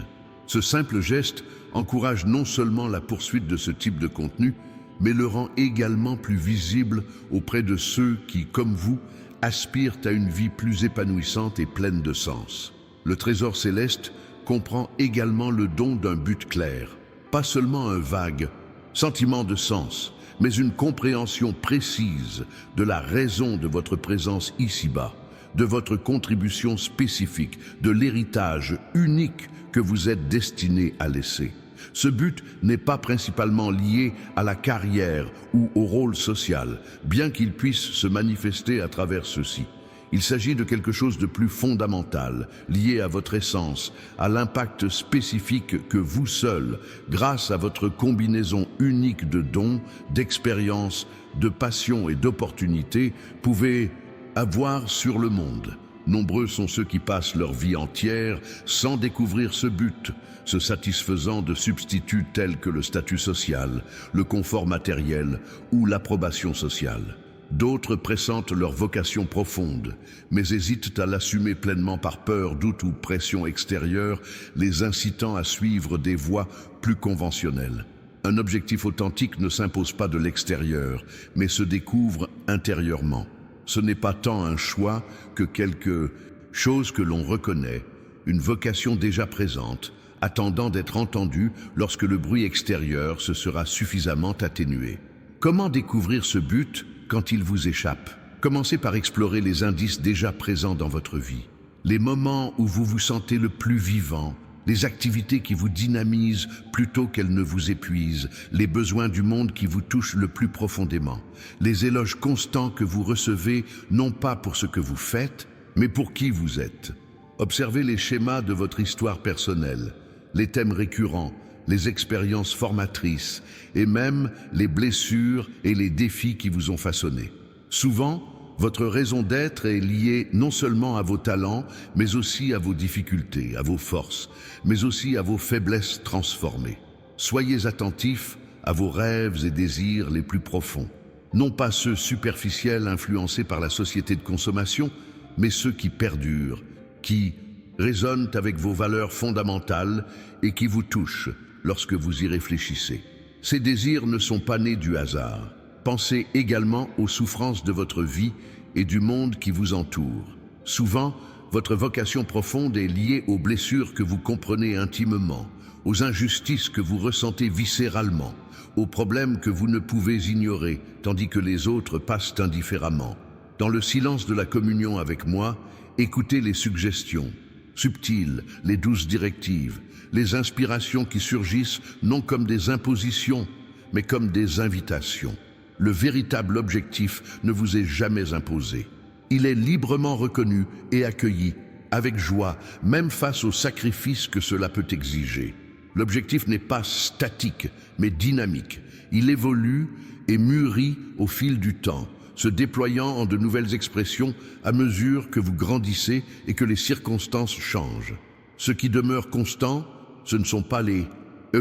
Ce simple geste encourage non seulement la poursuite de ce type de contenu, mais le rend également plus visible auprès de ceux qui, comme vous, aspirent à une vie plus épanouissante et pleine de sens. Le trésor céleste comprend également le don d'un but clair, pas seulement un vague sentiment de sens, mais une compréhension précise de la raison de votre présence ici-bas, de votre contribution spécifique, de l'héritage unique que vous êtes destiné à laisser. Ce but n'est pas principalement lié à la carrière ou au rôle social, bien qu'il puisse se manifester à travers ceci. Il s'agit de quelque chose de plus fondamental, lié à votre essence, à l'impact spécifique que vous seul, grâce à votre combinaison unique de dons, d'expériences, de passions et d'opportunités, pouvez avoir sur le monde. Nombreux sont ceux qui passent leur vie entière sans découvrir ce but, se satisfaisant de substituts tels que le statut social, le confort matériel ou l'approbation sociale. D'autres pressentent leur vocation profonde, mais hésitent à l'assumer pleinement par peur, doute ou pression extérieure, les incitant à suivre des voies plus conventionnelles. Un objectif authentique ne s'impose pas de l'extérieur, mais se découvre intérieurement. Ce n'est pas tant un choix que quelque chose que l'on reconnaît, une vocation déjà présente, attendant d'être entendue lorsque le bruit extérieur se sera suffisamment atténué. Comment découvrir ce but quand il vous échappe? Commencez par explorer les indices déjà présents dans votre vie. Les moments où vous vous sentez le plus vivant, les activités qui vous dynamisent plutôt qu'elles ne vous épuisent, les besoins du monde qui vous touchent le plus profondément, les éloges constants que vous recevez non pas pour ce que vous faites, mais pour qui vous êtes. Observez les schémas de votre histoire personnelle, les thèmes récurrents, les expériences formatrices et même les blessures et les défis qui vous ont façonné. Souvent, votre raison d'être est liée non seulement à vos talents, mais aussi à vos difficultés, à vos forces, mais aussi à vos faiblesses transformées. Soyez attentifs à vos rêves et désirs les plus profonds. Non pas ceux superficiels influencés par la société de consommation, mais ceux qui perdurent, qui résonnent avec vos valeurs fondamentales et qui vous touchent lorsque vous y réfléchissez. Ces désirs ne sont pas nés du hasard. Pensez également aux souffrances de votre vie et du monde qui vous entoure. Souvent, votre vocation profonde est liée aux blessures que vous comprenez intimement, aux injustices que vous ressentez viscéralement, aux problèmes que vous ne pouvez ignorer, tandis que les autres passent indifféremment. Dans le silence de la communion avec moi, écoutez les suggestions subtiles, les douces directives, les inspirations qui surgissent non comme des impositions, mais comme des invitations. Le véritable objectif ne vous est jamais imposé. Il est librement reconnu et accueilli, avec joie, même face aux sacrifices que cela peut exiger. L'objectif n'est pas statique, mais dynamique. Il évolue et mûrit au fil du temps, se déployant en de nouvelles expressions à mesure que vous grandissez et que les circonstances changent. Ce qui demeure constant, ce ne sont pas les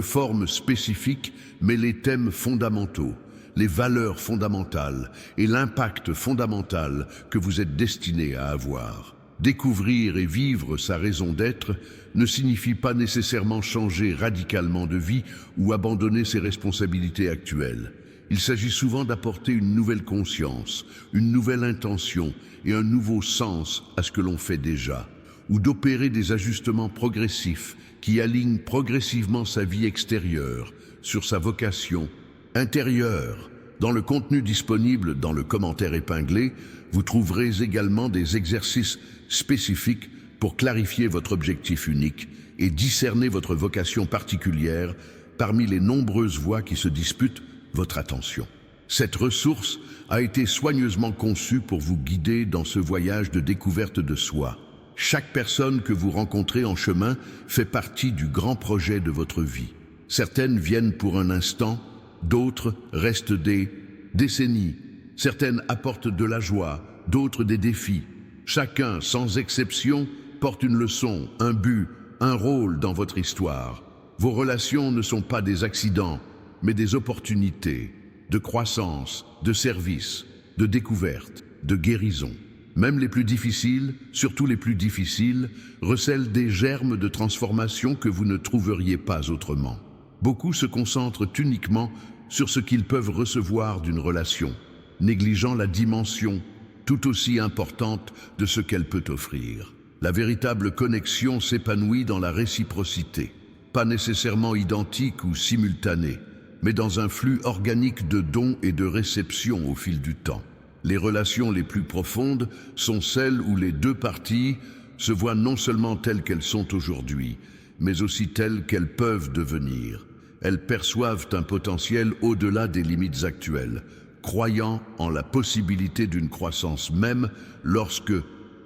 formes spécifiques, mais les thèmes fondamentaux, les valeurs fondamentales et l'impact fondamental que vous êtes destiné à avoir. Découvrir et vivre sa raison d'être ne signifie pas nécessairement changer radicalement de vie ou abandonner ses responsabilités actuelles. Il s'agit souvent d'apporter une nouvelle conscience, une nouvelle intention et un nouveau sens à ce que l'on fait déjà, ou d'opérer des ajustements progressifs qui alignent progressivement sa vie extérieure sur sa vocation intérieure. Dans le contenu disponible dans le commentaire épinglé, vous trouverez également des exercices spécifiques pour clarifier votre objectif unique et discerner votre vocation particulière parmi les nombreuses voies qui se disputent votre attention. Cette ressource a été soigneusement conçue pour vous guider dans ce voyage de découverte de soi. Chaque personne que vous rencontrez en chemin fait partie du grand projet de votre vie. Certaines viennent pour un instant, d'autres restent des décennies. Certaines apportent de la joie, d'autres des défis. Chacun, sans exception, porte une leçon, un but, un rôle dans votre histoire. Vos relations ne sont pas des accidents, mais des opportunités de croissance, de service, de découverte, de guérison. Même les plus difficiles, surtout les plus difficiles, recèlent des germes de transformation que vous ne trouveriez pas autrement. Beaucoup se concentrent uniquement sur ce qu'ils peuvent recevoir d'une relation, négligeant la dimension tout aussi importante de ce qu'elle peut offrir. La véritable connexion s'épanouit dans la réciprocité, pas nécessairement identique ou simultanée, mais dans un flux organique de dons et de réceptions au fil du temps. Les relations les plus profondes sont celles où les deux parties se voient non seulement telles qu'elles sont aujourd'hui, mais aussi telles qu'elles peuvent devenir. Elles perçoivent un potentiel au-delà des limites actuelles, croyant en la possibilité d'une croissance même lorsque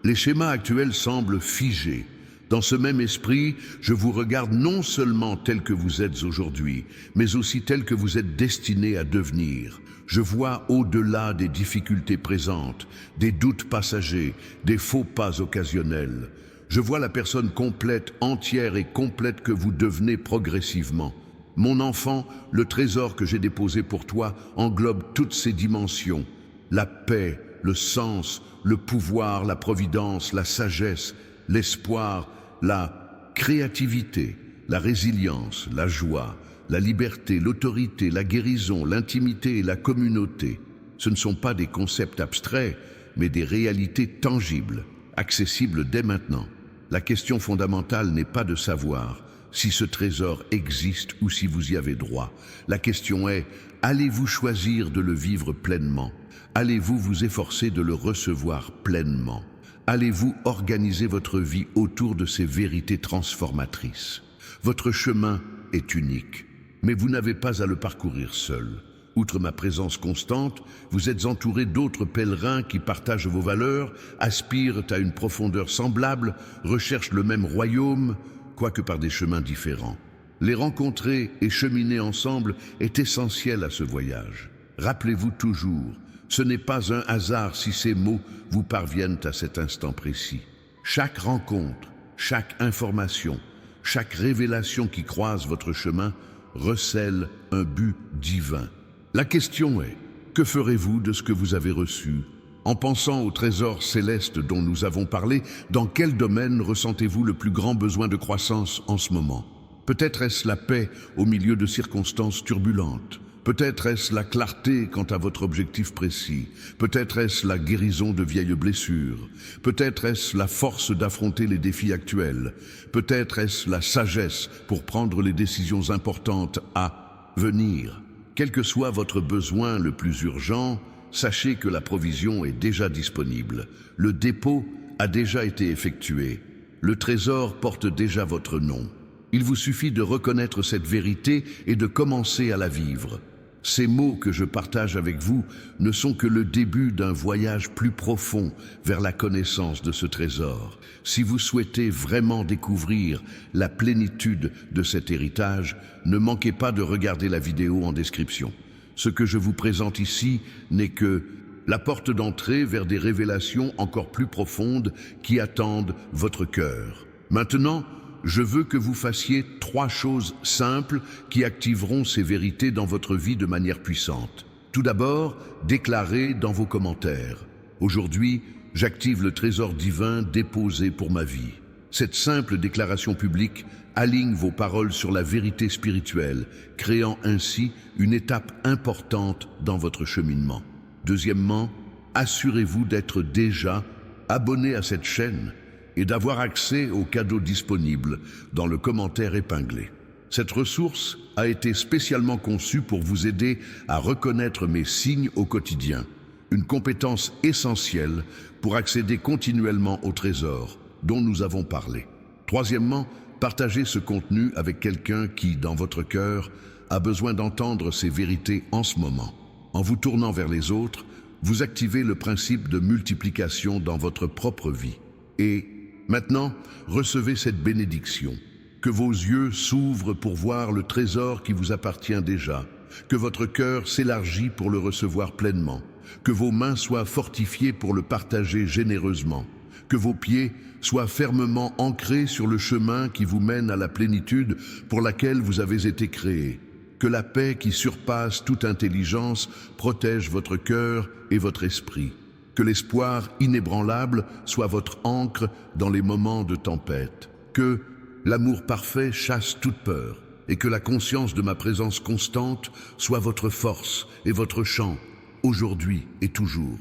les schémas actuels semblent figés. Dans ce même esprit, je vous regarde non seulement tel que vous êtes aujourd'hui, mais aussi tel que vous êtes destiné à devenir. Je vois au-delà des difficultés présentes, des doutes passagers, des faux pas occasionnels. Je vois la personne complète, entière et complète que vous devenez progressivement. Mon enfant, le trésor que j'ai déposé pour toi englobe toutes ces dimensions. La paix, le sens, le pouvoir, la providence, la sagesse, l'espoir, la créativité, la résilience, la joie, la liberté, l'autorité, la guérison, l'intimité et la communauté. Ce ne sont pas des concepts abstraits, mais des réalités tangibles, accessibles dès maintenant. La question fondamentale n'est pas de savoir si ce trésor existe ou si vous y avez droit. La question est, allez-vous choisir de le vivre pleinement? Allez-vous vous efforcer de le recevoir pleinement? Allez-vous organiser votre vie autour de ces vérités transformatrices? Votre chemin est unique, mais vous n'avez pas à le parcourir seul. Outre ma présence constante, vous êtes entouré d'autres pèlerins qui partagent vos valeurs, aspirent à une profondeur semblable, recherchent le même royaume, quoique par des chemins différents. Les rencontrer et cheminer ensemble est essentiel à ce voyage. Rappelez-vous toujours, ce n'est pas un hasard si ces mots vous parviennent à cet instant précis. Chaque rencontre, chaque information, chaque révélation qui croise votre chemin recèle un but divin. La question est, que ferez-vous de ce que vous avez reçu? En pensant au trésor céleste dont nous avons parlé, dans quel domaine ressentez-vous le plus grand besoin de croissance en ce moment? Peut-être est-ce la paix au milieu de circonstances turbulentes. Peut-être est-ce la clarté quant à votre objectif précis. Peut-être est-ce la guérison de vieilles blessures. Peut-être est-ce la force d'affronter les défis actuels. Peut-être est-ce la sagesse pour prendre les décisions importantes à venir. Quel que soit votre besoin le plus urgent, sachez que la provision est déjà disponible. Le dépôt a déjà été effectué. Le trésor porte déjà votre nom. Il vous suffit de reconnaître cette vérité et de commencer à la vivre. Ces mots que je partage avec vous ne sont que le début d'un voyage plus profond vers la connaissance de ce trésor. Si vous souhaitez vraiment découvrir la plénitude de cet héritage, ne manquez pas de regarder la vidéo en description. Ce que je vous présente ici n'est que la porte d'entrée vers des révélations encore plus profondes qui attendent votre cœur. Maintenant, je veux que vous fassiez 3 choses simples qui activeront ces vérités dans votre vie de manière puissante. Tout d'abord, déclarez dans vos commentaires. Aujourd'hui, j'active le trésor divin déposé pour ma vie. Cette simple déclaration publique aligne vos paroles sur la vérité spirituelle, créant ainsi une étape importante dans votre cheminement. Deuxièmement, assurez-vous d'être déjà abonné à cette chaîne et d'avoir accès aux cadeaux disponibles dans le commentaire épinglé. Cette ressource a été spécialement conçue pour vous aider à reconnaître mes signes au quotidien, une compétence essentielle pour accéder continuellement au trésor dont nous avons parlé. Troisièmement, partagez ce contenu avec quelqu'un qui, dans votre cœur, a besoin d'entendre ces vérités en ce moment. En vous tournant vers les autres, vous activez le principe de multiplication dans votre propre vie. Et maintenant, recevez cette bénédiction. Que vos yeux s'ouvrent pour voir le trésor qui vous appartient déjà. Que votre cœur s'élargit pour le recevoir pleinement. Que vos mains soient fortifiées pour le partager généreusement. Que vos pieds soient fermement ancrés sur le chemin qui vous mène à la plénitude pour laquelle vous avez été créés. Que la paix qui surpasse toute intelligence protège votre cœur et votre esprit. Que l'espoir inébranlable soit votre ancre dans les moments de tempête. Que l'amour parfait chasse toute peur et que la conscience de ma présence constante soit votre force et votre chant, aujourd'hui et toujours.